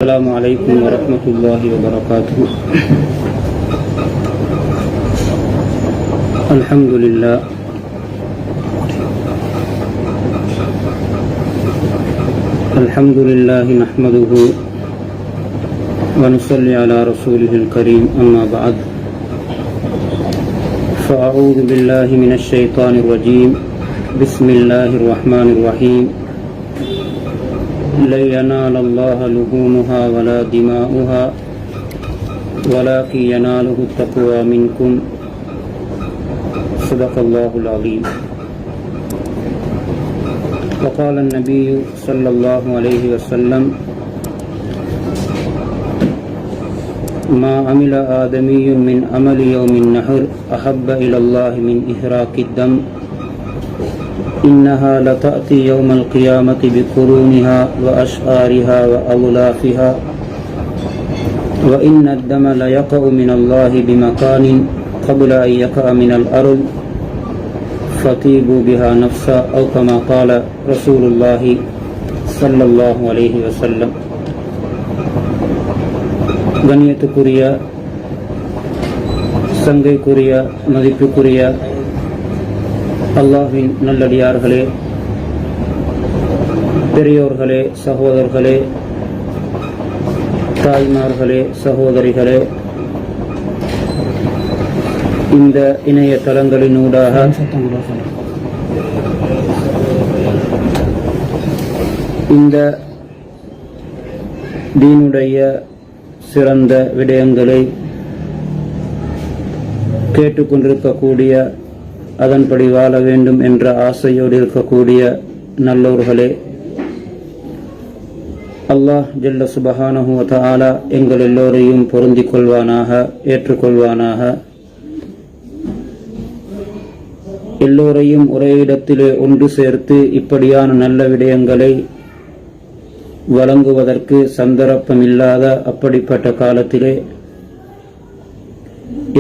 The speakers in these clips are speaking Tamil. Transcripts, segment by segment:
السلام عليكم ورحمة الله وبركاته. الحمد لله الحمد لله نحمده ونصلي على رسوله الكريم. أما بعد فأعوذ بالله من الشيطان الرجيم. بسم الله الرحمن الرحيم. لن ينال الله لحومها ولا دماؤها ولكن يناله التقوى منكم. صدق الله العظيم. وقال النبي صلى الله عليه وسلم: ما عمل آدمي من عمل يوم النحر أحب إلى الله من إحراق الدم إنها لتأتي يوم القيامة بقرونها وأشعارها وأظلافها وإن الدم ليقع من الله بمكان قبل أن يقع من الأرض فطيبوا بها نفسا أو كما قال رسول الله صلى الله عليه وسلم. கண்ணியத்துக்குரிய சங்கைக்குரிய மதிப்புக்குரிய அல்லாஹ்வின் நல்லடியார்களே, பெரியோர்களே, சகோதரர்களே, தாய்மார்களே, சகோதரிகளே, இந்த இணையதளங்களினூடாக இந்த தீனுடைய சிறந்த விடயங்களை கேட்டுக்கொண்டிருக்கக்கூடிய, அதன்படி வாழ வேண்டும் என்ற ஆசையோடு இருக்கக்கூடிய நல்லோர்களே, அல்லாஹ் ஜல்ல சுபஹானஹு வ தஆலா எங்கள் எல்லோரையும் பொருந்திக் கொள்வானாக, ஏற்றுக்கொள்வானாக. எல்லோரையும் ஒரே இடத்திலே ஒன்று சேர்த்து இப்படியான நல்ல விடயங்களை வழங்குவதற்கு சந்தர்ப்பமில்லாத அப்படிப்பட்ட காலத்திலே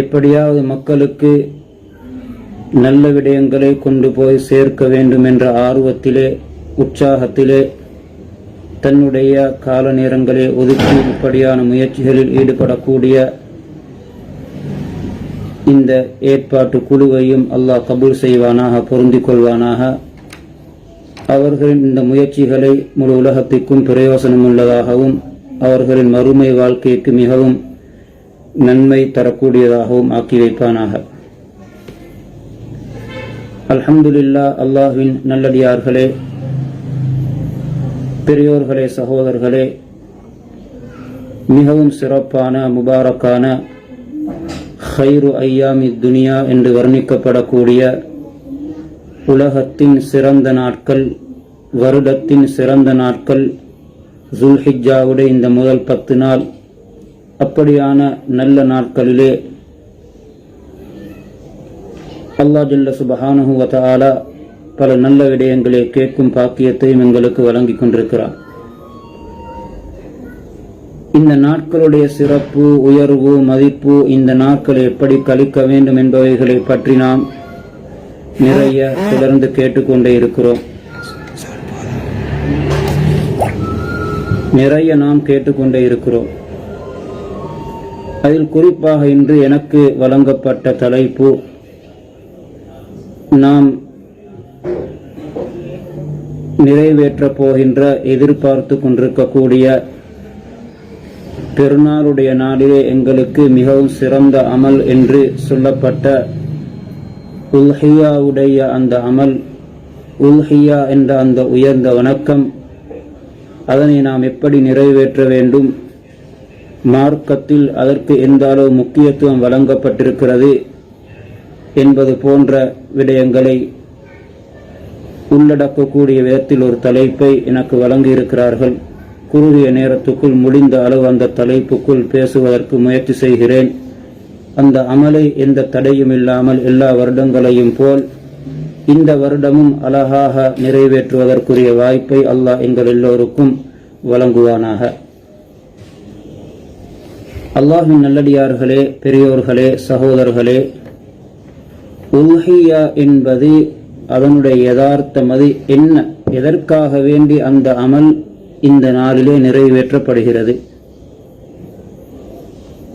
எப்படியாவது மக்களுக்கு நல்ல விடயங்களை கொண்டு போய் சேர்க்க வேண்டும் என்ற ஆர்வத்திலே, உற்சாகத்திலே தன்னுடைய கால நேரங்களை ஒதுக்கி இப்படியான முயற்சிகளில் ஈடுபடக்கூடிய இந்த ஏற்பாட்டு குழுவையும் அல்லாஹ் கபூல் செய்வானாக, பொருந்திக் கொள்வானாக. அவர்களின் இந்த முயற்சிகளை முழு உலகத்திற்கும் பிரயோசனம் உள்ளதாகவும் அவர்களின் மறுமை வாழ்க்கைக்கு மிகவும் நன்மை தரக்கூடியதாகவும் ஆக்கி வைப்பானாக. அல்ஹம்துலில்லாஹ். அல்லாஹ்வின் நல்லடியார்களே, பெரியோர்களே, சகோதரர்களே, மிகவும் சிறப்பான முபாரக்கான ஹைரு ஐயாமி துனியா என்று வர்ணிக்கப்படக்கூடிய உலகத்தின் சிறந்த நாட்கள், வருடத்தின் சிறந்த நாட்கள், ஜுல்ஹிஜ்ஜாவுடைய இந்த முதல் 10 நாள், அப்படியான நல்ல நாட்களிலே அல்லாஹ் ஜல்ல சுபஹானஹு வ தஆலா பல நல்ல விடயங்களை கேட்கும் பாக்கியத்தையும் எங்களுக்கு வழங்கிக் கொண்டிருக்கிறார். இந்த நாட்களுடைய சிறப்பு, உயர்வு, மதிப்பு, இந்த நாட்களை எப்படி கழிக்க வேண்டும் என்பவைகளை பற்றி நாம் நிறைய தொடர்ந்து கேட்டுக்கொண்டே இருக்கிறோம். நிறைய நாம் கேட்டுக்கொண்டே இருக்கிறோம். அதில் குறிப்பாக இன்று எனக்கு வழங்கப்பட்ட தலைப்பு, நாம் நிறைவேற்றப் போகின்ற, எதிர்பார்த்து கொண்டிருக்கக்கூடிய பெருநாளுடைய நாளிலே எங்களுக்கு மிகவும் சிறந்த அமல் என்று சொல்லப்பட்ட உல்ஹியாவுடைய அந்த அமல், உல்ஹியா என்ற அந்த உயர்ந்த வணக்கம், அதனை நாம் எப்படி நிறைவேற்ற வேண்டும், மார்க்கத்தில் அதற்கு எந்த அளவு முக்கியத்துவம் வழங்கப்பட்டிருக்கிறது என்பது போன்ற விடயங்களை உள்ளடக்கக்கூடிய விதத்தில் ஒரு தலைப்பை எனக்கு வழங்கியிருக்கிறார்கள். குறுகிய நேரத்துக்குள் முடிந்த அளவு அந்த தலைப்புக்குள் பேசுவதற்கு முயற்சி செய்கிறேன். அந்த அமலை எந்த தடையும் இல்லாமல் எல்லா வருடங்களையும் போல் இந்த வருடமும் அழகாக நிறைவேற்றுவதற்குரிய வாய்ப்பை அல்லாஹ் எங்கள் எல்லோருக்கும் வழங்குவானாக. அல்லாஹ்வின் நல்லடியார்களே, பெரியோர்களே, சகோதரர்களே, உல்ஹியா என்பது அதனுடைய யதார்த்தமது என்ன, எதற்காக வேண்டி அந்த அமல் இந்த நாளிலே நிறைவேற்றப்படுகிறது,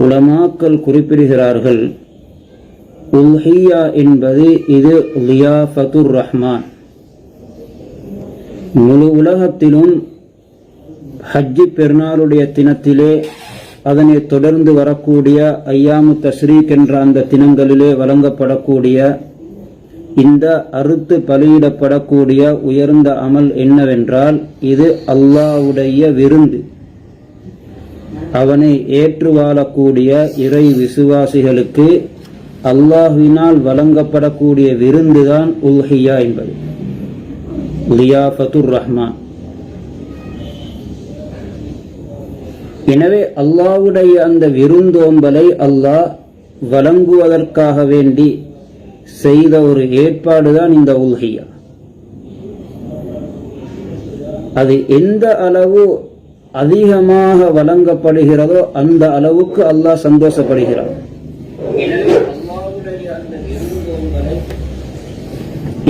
உலமாக்கள் குறிப்பிடுகிறார்கள், உல்ஹியா என்பது இது லியாஃபத்துர் ரஹ்மான். முழு உலகத்திலும் ஹஜ்ஜி பெருநாளுடைய தினத்திலே, அதனை தொடர்ந்து வரக்கூடிய ஐயாமு தஸ்ரீக் என்ற அந்த தினங்களிலே வழங்கப்படக்கூடிய இந்த அறுத்து பலியிடப்படக்கூடிய உயர்ந்த அமல் என்னவென்றால், இது அல்லாஹ்வுடைய விருந்து. அவனை ஏற்று வாழக்கூடிய இறை விசுவாசிகளுக்கு அல்லாஹ்வினால் வழங்கப்படக்கூடிய விருந்துதான் உல்ஹியா என்பது, லியாஃபத்துர் ரஹ்மான். எனவே அல்லாஹ்வுடைய அந்த விருந்தோம்பலை அல்லாஹ் வழங்குவதற்காக வேண்டி செய்த ஒரு ஏற்பாடுதான் இந்த உல்ஹியா. அது எந்த அளவு அதிகமாக வழங்கப்படுகிறதோ அந்த அளவுக்கு அல்லாஹ் சந்தோஷப்படுகிறார்.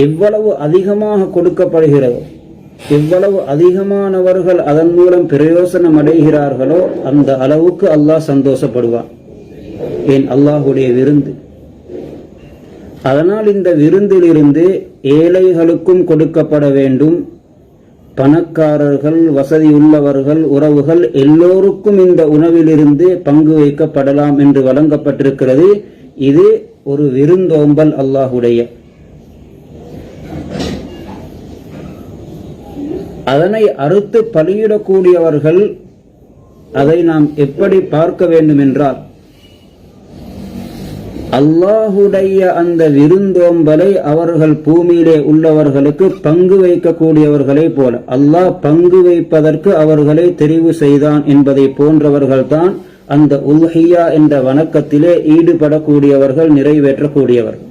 எவ்வளவு அதிகமாக கொடுக்கப்படுகிறதோ, எவ்வளவு அதிகமானவர்கள் அதன் மூலம் பிரயோசனம் அடைகிறார்களோ அந்த அளவுக்கு அல்லாஹ் சந்தோஷப்படுவான். ஏன்? அல்லாஹுடைய விருந்து. அதனால் இந்த விருந்திலிருந்து ஏழைகளுக்கும் கொடுக்கப்பட வேண்டும், பணக்காரர்கள், வசதி உள்ளவர்கள், உறவுகள் எல்லோருக்கும் இந்த உணவிலிருந்து பங்கு வைக்கப்படலாம் என்று வழங்கப்பட்டிருக்கிறது. இது ஒரு விருந்தோம்பல் அல்லாஹுடைய. அதனை அறுத்து பலியிடக்கூடியவர்கள் அதை நாம் எப்படி பார்க்க வேண்டும் என்றால், அல்லாஹுடைய அந்த விருந்தோம்பலை அவர்கள் பூமியிலே உள்ளவர்களுக்கு பங்கு வைக்கக்கூடியவர்களை போல அல்லாஹ் பங்கு வைப்பதற்கு அவர்களை தெரிவு செய்தான் என்பதை போன்றவர்கள்தான் அந்த உல்ஹியா என்ற வணக்கத்திலே ஈடுபடக்கூடியவர்கள், நிறைவேற்றக்கூடியவர்கள்.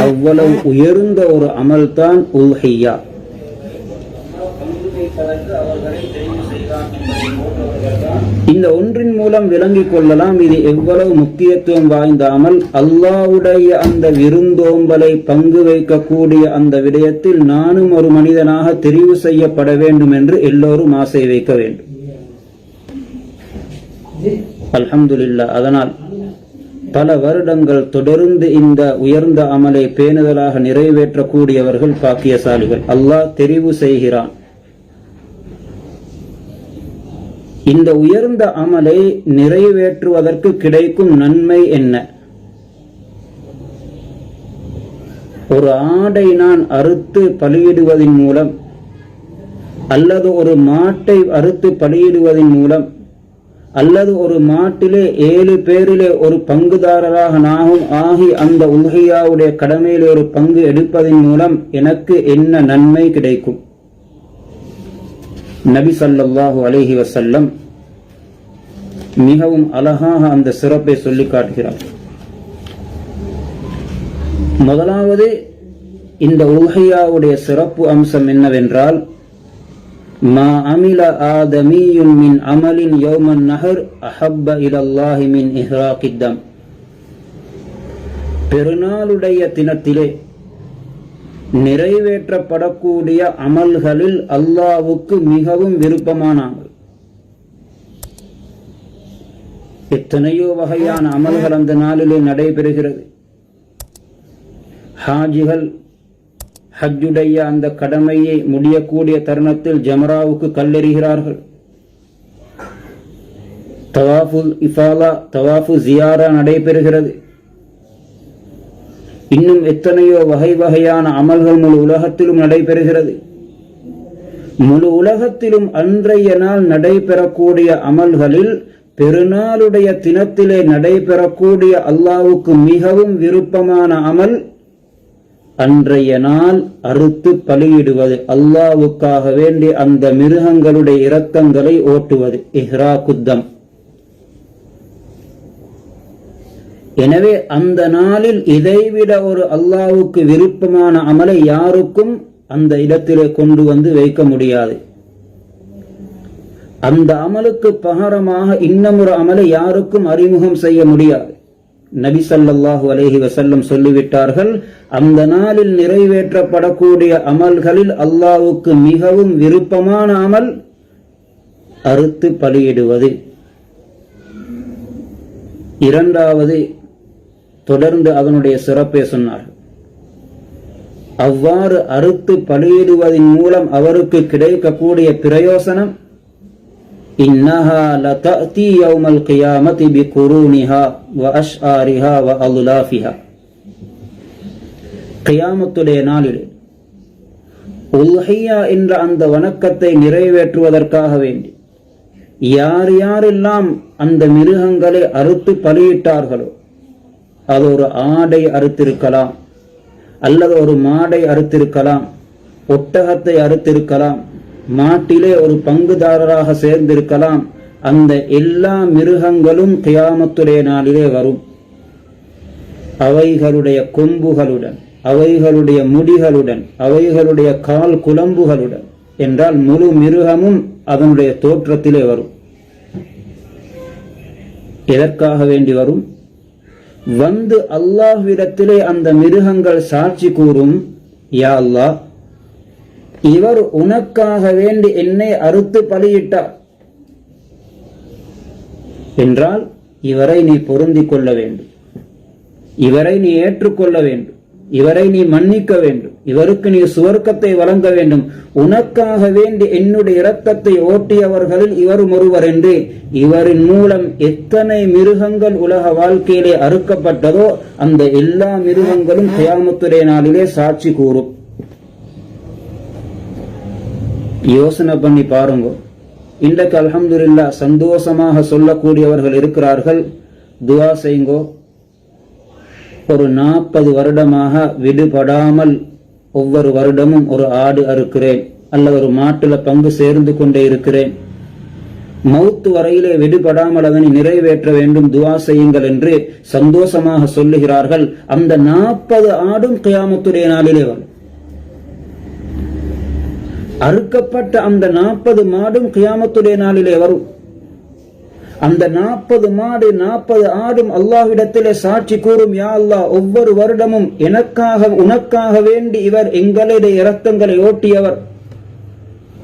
அவ்வளவு உயர்ந்த ஒரு அமல்தான் உல்ஹியா. இந்த ஒன்றின் மூலம் விளங்கிக் கொள்ளலாம் இது எவ்வளவு முக்கியத்துவம் வாய்ந்த அமல். அல்லாஹ்வுடைய அந்த விருந்தோம்பலை பங்கு வைக்கக்கூடிய அந்த விடயத்தில் நானும் ஒரு மனிதனாக தெரிவு செய்யப்பட வேண்டும் என்று எல்லோரும் ஆசை வைக்க வேண்டும். அல்ஹம்துலில்லாஹ். அதனால் பல வருடங்கள் தொடர்ந்து இந்த உயர்ந்த அமலை பேணுதலாக நிறைவேற்றக்கூடியவர்கள் பாக்கியசாலிகள். அல்லாஹ் தெரிவு செய்கிறான். இந்த உயர்ந்த அமலை நிறைவேற்றுவதற்கு கிடைக்கும் நன்மை என்ன? ஒரு ஆடை நான் அறுத்து பலியிடுவதன் மூலம், அல்லது ஒரு மாட்டை அறுத்து பலியிடுவதன் மூலம், அல்லது ஒரு மாட்டிலே 7 பேரிலே ஒரு பங்குதாரராக நாமும் ஆகி அந்த உல்ஹியாவுடைய கடமையிலே ஒரு பங்கு எடுப்பதன் மூலம் எனக்கு என்ன நன்மை கிடைக்கும்? நபி ஸல்லல்லாஹு அலைஹி வஸல்லம் மிகவும் அழகாக அந்த சிறப்பை சொல்லி காட்டுகிறார். முதலாவது இந்த உல்ஹியாவுடைய சிறப்பு அம்சம் என்னவென்றால், மா அமில ஆதமியுன் மின் அமலின் யௌமன் நஹர் அஹப்ப இலல்லாஹி மின் இஹ்ராகித் தம். பெருநாளுடைய தினத்திலே நிறைவேற்றப்படக்கூடிய அமல்களில் அல்லாஹ்வுக்கு மிகவும் விருப்பமான அமல். எத்தனையோ வகையான அமல்கள் அந்த நாளிலே நடைபெறுகிறது. ஹாஜிகள் ஹஜ்ஜுடைய அந்த கடமையை முடியக்கூடிய தருணத்தில் ஜமராவுக்கு கல்லெறிகிறார்கள். தவாஃபுல் இஃபாலா, தவாஃபு ஜியாரா நடைபெறுகிறது. இன்னும் எத்தனையோ வகை வகையான அமல்கள் முழு உலகத்திலும் நடைபெறுகிறது. முழு உலகத்திலும் அன்றைய நாள் நடைபெறக்கூடிய அமல்களில் பெருநாளுடைய தினத்திலே நடைபெறக்கூடிய அல்லாஹ்வுக்கு மிகவும் விருப்பமான அமல் அன்றைய நாள் அறுத்து பலியிடுவது, அல்லாஹ்வுக்காக வேண்டி அந்த மிருகங்களுடைய இரத்தங்களை ஓட்டுவது, இஹ்ராகுத் தம். எனவே அந்த நாளில் இதைவிட ஒரு அல்லாஹ்வுக்கு விருப்பமான அமலை யாருக்கும் அந்த இடத்திலே கொண்டு வந்து வைக்க முடியாது. அந்த அமலுக்கு பகரமாக இன்னமொரு அமலை யாருக்கும் அறிமுகம் செய்ய முடியாது. நபி ஸல்லல்லாஹு அலைஹி வஸல்லம் சொல்லிவிட்டார்கள், அந்த நாளில் நிறைவேற்றப்படக்கூடிய அமல்களில் அல்லாஹ்வுக்கு மிகவும் விருப்பமான அமல் அறுத்து பலியிடுவது. இரண்டாவது, தொடர்ந்து அதனுடைய சிறப்பை சொன்னார். அவ்வாறு அறுத்து பலியிடுவதன் மூலம் அவருக்கு கிடைக்கக்கூடிய பிரயோசனம், இன்னஹா லதஅதி யௌமல் கியாமத்தி பிகுரூனிஹா வ அஷ்ஆரிஹா வ அல்லாஃபிஹா. கியாமத்துடைய நாளிலே உல்ஹியா என்ற அந்த வணக்கத்தை நிறைவேற்றுவதற்காக வேண்டி யார் யாரெல்லாம் அந்த மிருகங்களை அறுத்து பலியிட்டார்களோ, அது ஒரு ஆடை அறுத்திருக்கலாம், அல்லது ஒரு மாடை அறுத்திருக்கலாம், ஒட்டகத்தை அறுத்திருக்கலாம், மாட்டிலே ஒரு பங்குதாரராக சேர்ந்திருக்கலாம், அந்த எல்லா மிருகங்களும் கியாமத்துடைய நாளிலே வரும். அவைகளுடைய கொம்புகளுடன், அவைகளுடைய முடிகளுடன், அவைகளுடைய கால் குளம்புகளுடன் என்றால் முழு மிருகமும் அதனுடைய தோற்றத்திலே வரும். எதற்காக வேண்டி வரும்? வந்து அல்லாஹ்விடத்திலே அந்த மிருகங்கள் சாட்சி கூறும், யா அல்லாஹ், இவர் உனக்காக வேண்டி என்னை அறுத்து பலியிட்டார் என்றால் இவரை நீ பொருந்திக் கொள்ள வேண்டும், இவரை நீ ஏற்றுக்கொள்ள வேண்டும், இவரை நீ மன்னிக்க வேண்டும், இவருக்கு நீ சுவர்க்கத்தை வழங்க வேண்டும். உனக்காக வேண்டி என்னுடைய இரத்தத்தை ஓட்டியவர்களில் இவரும் ஒருவர் என்று இவரின் மூலம் எத்தனை மிருகங்கள் உலக வாழ்க்கையிலே அறுக்கப்பட்டதோ அந்த எல்லா மிருகங்களும் கியாமத்துடைய நாளிலே சாட்சி கூறும். யோசனை பண்ணி பாருங்க. இன்றைக்கு அல்ஹம்துலில்லாஹ் சந்தோஷமாக சொல்லக்கூடியவர்கள் இருக்கிறார்கள். துஆ செய்யுங்கோ. ஒரு 40 வருடமாக விடுபடாமல் ஒவ்வொரு வருடமும் ஒரு ஆடு அறுக்கிறேன், அல்லது ஒரு மாட்டுல பங்கு சேர்ந்து கொண்டே இருக்கிறேன், மௌத்து வரையிலே விடுபடாமல் அதனை நிறைவேற்ற வேண்டும், துஆ செய்யுங்கள் என்று சந்தோஷமாக சொல்லுகிறார்கள். அந்த 40 ஆடும் கியாமத்துடைய நாளிலே வரும். அறுக்கப்பட்ட அந்த 40 மாடும் கியாமத்துடைய நாளிலே வரும். அந்த 40 மாடு 40 ஆடும் அல்லாஹ்விடத்திலே சாட்சி கூறும், யா அல்லாஹ், ஒவ்வொரு வருடமும் எனக்காக உனக்காக வேண்டி இவர் எங்களுடைய இரத்தங்களை ஓட்டியவர்.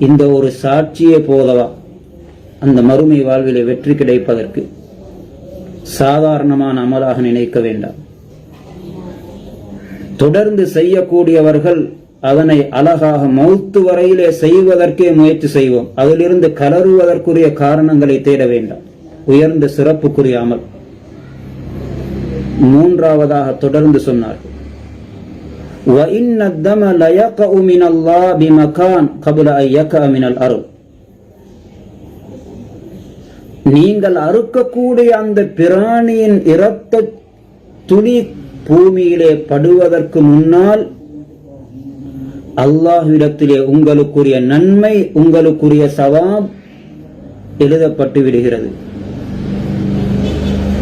இந்த ஒரு சாட்சியே போதவா அந்த மறுமை வாழ்விலே வெற்றி கிடைப்பதற்கு? சாதாரணமான அமலாக நினைக்க வேண்டாம். தொடர்ந்து செய்யக்கூடியவர்கள் அதனை அழகாக மௌத்து வரையிலே செய்வதற்கே முயற்சி செய்வோம். அதிலிருந்து கலருவதற்குரிய காரணங்களை தேட வேண்டாம். உயர்ந்த சிறப்புக்குரிய அமல். மூன்றாவதாக தொடர்ந்து சொன்னார், وَإِنَّ الدَّمَ لَيَقَعُ مِنَ اللَّهِ بِمَكَانٍ قَبْلَ أَن يَقَعَ مِنَ الْأَرْضِ. நீங்கள் அறுக்கக்கூடிய அந்த பிராணியின் இரத்த துளி பூமியிலே படுவதற்கு முன்னால் அல்லாஹ்விடத்திலே உங்களுக்குரிய நன்மை, உங்களுக்குரிய சவாப் எழுதப்பட்டு விடுகிறது.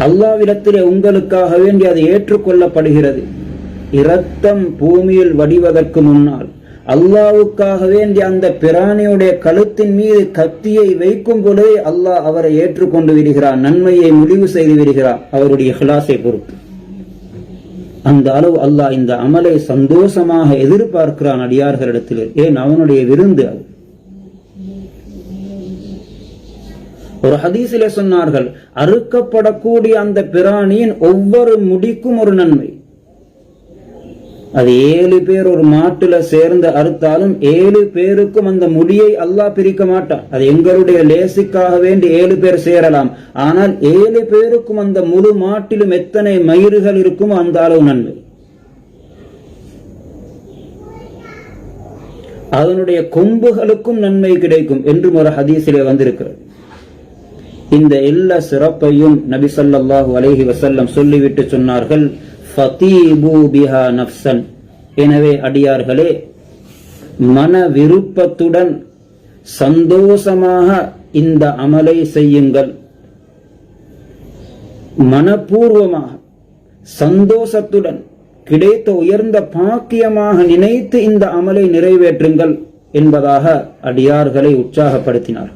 அல்லாஹ்விடத்திலே உங்களுக்காக வேண்டி அது ஏற்றுக்கொள்ளப்படுகிறது. இரத்தம் பூமியில் வடிவதற்கு முன்னால் அல்லாஹ்வுக்காக வேண்டி அந்த பிராணியுடைய கழுத்தின் மீது கத்தியை வைக்கும் பொழுதே அல்லாஹ் அவரை ஏற்றுக்கொண்டு விடுகிறார், நன்மையை முடிவு செய்து விடுகிறார், அவருடைய இஹ்லாஸை பொறுத்து. அந்த அளவு அல்லாஹ் இந்த அமலை சந்தோஷமாக எதிர்பார்க்கிறான் அடியார்களிடத்தில். ஏன்? அவனுடைய விருந்து அது. ஒரு ஹதீஸிலே சொன்னார்கள், அறுக்கப்படக்கூடிய அந்த பிராணியின் ஒவ்வொரு முடிக்கும் ஒரு நன்மை. அது 7 பேர் ஒரு மாட்டுல சேர்ந்து அறுத்தாலும் 7 பேருக்கும் அந்த முடியை அல்லாஹ் பிரிக்க மாட்டான். அது எங்களுடைய லேசிக்காக வேண்டி 7 பேர் சேரலாம். ஆனால் 7 பேருக்கும் அந்த முழு மாட்டிலும் எத்தனை மயிர்கள் இருக்குமோ அந்த அளவு நன்மை. அதனுடைய கொம்புகளுக்கும் நன்மை கிடைக்கும் என்று ஒரு ஹதீஸிலே வந்திருக்கிறது. இந்த எல்லா சிறப்பையும் நபி ஸல்லல்லாஹு அலைஹி வஸல்லம் சொல்லிவிட்டு சொன்னார்கள், ஃபதீபு பிஹா நஃப்ஸன். எனவே அடியார்களே, மன விருப்பத்துடன் சந்தோஷமாக இந்த அமலை செய்யுங்கள். மனப்பூர்வமாக சந்தோஷத்துடன் கிடைத்த உயர்ந்த பாக்கியமாக நினைத்து இந்த அமலை நிறைவேற்றுங்கள் என்பதாக அடியார்களை உற்சாகப்படுத்தினார்.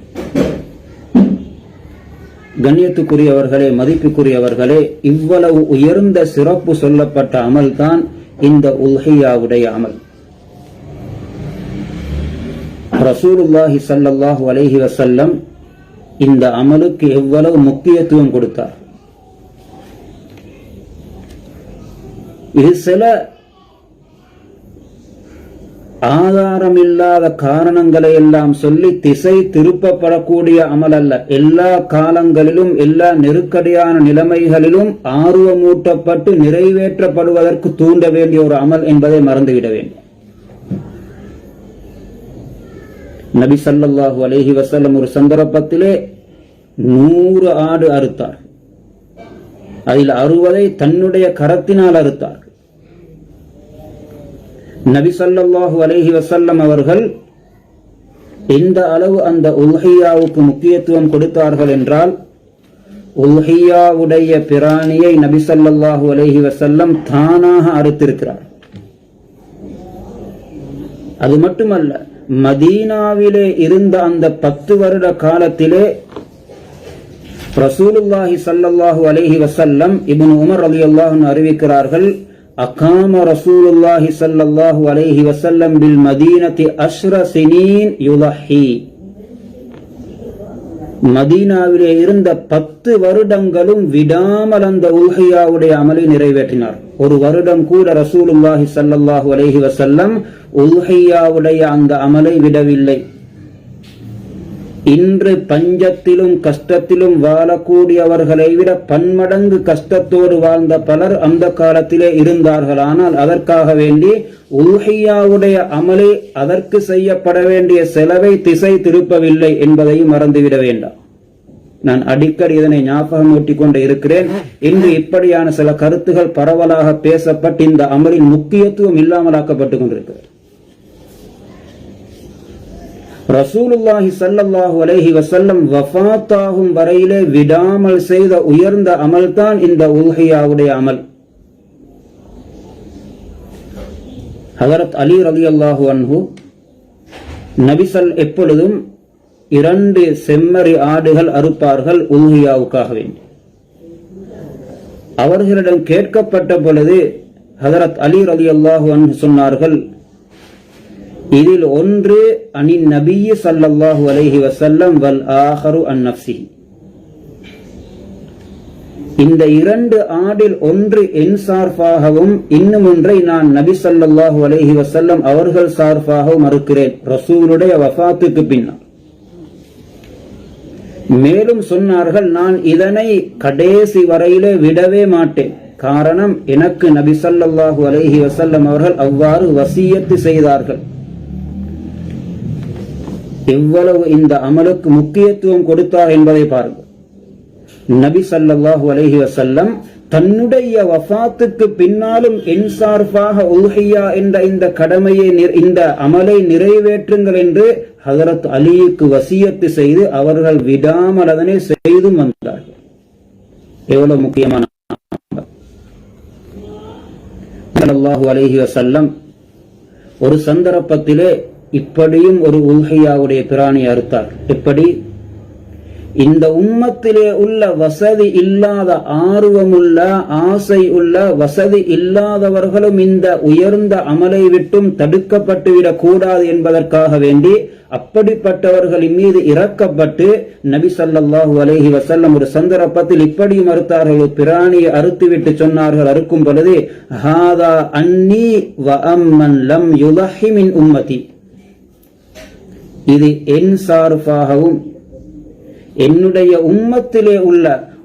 கண்ணியத்துக்குரியவர்களே, மதிப்புக்குரியவர்களே, இவ்வளவு உயர்ந்த சிறப்பு சொல்லப்பட்ட அமல் தான் இந்த உல்ஹியாவுடைய அமல். ரசூலுல்லாஹி ஸல்லல்லாஹு அலைஹி வஸல்லம் இந்த அமலுக்கு எவ்வளவு முக்கியத்துவம் கொடுத்தார். இது சில ஆதாரமில்லாத காரணங்களை எல்லாம் சொல்லி திசை திருப்பப்படக்கூடிய அமல் அல்ல. எல்லா காலங்களிலும் எல்லா நெருக்கடியான நிலைமைகளிலும் ஆர்வமூட்டப்பட்டு நிறைவேற்றப்படுவதற்கு தூண்ட வேண்டிய ஒரு அமல் என்பதை மறந்துவிட வேண்டும். நபி ஸல்லல்லாஹு அலைஹி வஸல்லம் ஒரு சந்தர்ப்பத்திலே 100 ஆடு அறுத்தார். அதில் 60 தன்னுடைய கரத்தினால் அறுத்தார். நபி ஸல்லல்லாஹு அலைஹி வஸல்லம் அவர்கள் எந்த அளவு அந்த உல்ஹியாவுக்கு முக்கியத்துவம் கொடுத்தார்கள் என்றால், உல்ஹியாவுடைய பிராணியை நபி ஸல்லல்லாஹு அலைஹி வஸல்லம் தானாக அறுத்திருக்கிறார். அது மட்டுமல்ல, மதீனாவிலே இருந்த அந்த 10 வருட காலத்திலே ரசூலுல்லாஹி ஸல்லல்லாஹு அலைஹி வஸல்லம் இப்னு உமர் ரலியல்லாஹு அன்ஹு அறிவிக்கிறார்கள், அகாம ரசூலுல்லாஹி ஸல்லல்லாஹு அலைஹி வஸல்லம் பில் மதீனத்தி 10 சினீன் யுலஹி. மதீனாவிலே இருந்த 10 வருடங்களும் விடாமல் அந்த உல்ஹியாவுடைய அமலை நிறைவேற்றினார். ஒரு வருடம் கூட ரசூலுல்லாஹி ஸல்லல்லாஹு அலைஹி வஸல்லம் உல்ஹியாவுடைய அந்த அமலை விடவில்லை. இன்று பஞ்சத்திலும் கஷ்டத்திலும் வாழக்கூடியவர்களை விட பன்மடங்கு கஷ்டத்தோடு வாழ்ந்த பலர் அந்த காலத்திலே இருந்தார்கள். ஆனால் அதற்காக வேண்டி உல்ஹியாவுடைய அமலை, அதற்கு செய்யப்பட வேண்டிய செலவை திசை திருப்பவில்லை என்பதையும் மறந்துவிட வேண்டாம். நான் அடிக்கடி இதனை ஞாபகம் ஊட்டிக் கொண்டு இருக்கிறேன். இன்று இப்படியான சில கருத்துகள் பரவலாக பேசப்பட்டு இந்த அமலின் முக்கியத்துவம் இல்லாமலாக்கப்பட்டுக் கொண்டிருக்கிறது. ரசூலுல்லாஹி ஸல்லல்லாஹு அலைஹி வஸல்லம் வஃபாத்தாகும் வரையிலே விடாமல் செய்த உயர்ந்த அமல் தான் இந்த உல்ஹியாவுடைய அமல். ஹஜரத் அலி ரலியல்லாஹு அன்ஹு நபிசல் எப்பொழுதும் 2 செம்மறி ஆடுகள் அறுப்பார்கள் உல்ஹியாவுக்காக வேண்டி. அவர்களிடம் கேட்கப்பட்ட பொழுது ஹஜரத் அலி ரலியல்லாஹு அன்ஹு சொன்னார்கள், இதில் ஒன்று அனின் நபியி ஸல்லல்லாஹு அலைஹி வஸல்லம் வல் ஆஹரு அன் நஃப்ஸிஹி. இந்த 2 ஆடில் ஒன்று என் சார்பாகவும் இன்னும் ஒன்றை நான் நபி ஸல்லல்லாஹு அலைஹி வஸல்லம் அவர்கள் சார்பாகவும் அறுக்கிறேன், ரசூலுடைய வஃபாத்துக்கு பின்னால். மேலும் சொன்னார்கள், நான் இதனை கடைசி வரையிலே விடவே மாட்டேன். காரணம், எனக்கு நபி ஸல்லல்லாஹு அலைஹி வஸல்லம் அவர்கள் அவ்வாறு வசியத்து செய்தார்கள். எவ்வளவு இந்த அமலுக்கு முக்கியத்துவம் கொடுத்தார் என்பதை பாருங்கள். நபி ஸல்லல்லாஹு அலைஹி வஸல்லம் தன்னுடைய வஃபாத்துக்கு பின்னாலும் என் சார்பாக உல்ஹியா என்ற இந்த கடமையை, இந்த அமலை நிறைவேற்றுங்கள் என்று ஹஜரத் அலியுக்கு வசியத்து செய்து அவர்கள் விடாமல் அதனை செய்தும் வந்தார்கள். எவ்வளவு முக்கியமான ஸல்லல்லாஹு அலைஹி வஸல்லம் ஒரு சந்தர்ப்பத்திலே இப்படியும் ஒரு உல்ஹியாவுடைய பிராணி அறுத்தார். எப்படி? இந்த உம்மத்திலே உள்ள வசதி இல்லாத, ஆர்வமுள்ள, ஆசை உள்ள, வசதி இல்லாதவர்களும் இந்த உயர்ந்த அமலை விட்டும் தடுக்கப்பட்டுவிடக் கூடாது என்பதற்காக வேண்டி அப்படிப்பட்டவர்களின் மீது இறக்கப்பட்டு நபி ஸல்லல்லாஹு அலைஹி வஸல்லம் ஒரு சந்தர்ப்பத்தில் இப்படியும் அறுத்தார்கள். பிராணியை அறுத்துவிட்டு சொன்னார்கள், அறுக்கும் பொழுது, ஹாதா அன்னி வ அம்மன் லம் யுலஹி மின் உம்மதி. இது என் சார்பாகவும் என்னுடைய உம்மத்திலே உள்ள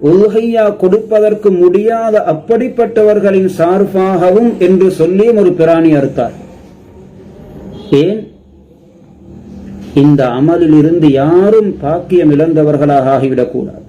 உல்ஹியா கொடுப்பதற்கு முடியாத அப்படிப்பட்டவர்களின் சார்பாகவும் என்று சொல்லி ஒரு பிராணி அறுத்தார். ஏன்? இந்த அமலில் இருந்து யாரும் பாக்கியம் இழந்தவர்களாக ஆகிவிடக்கூடாது.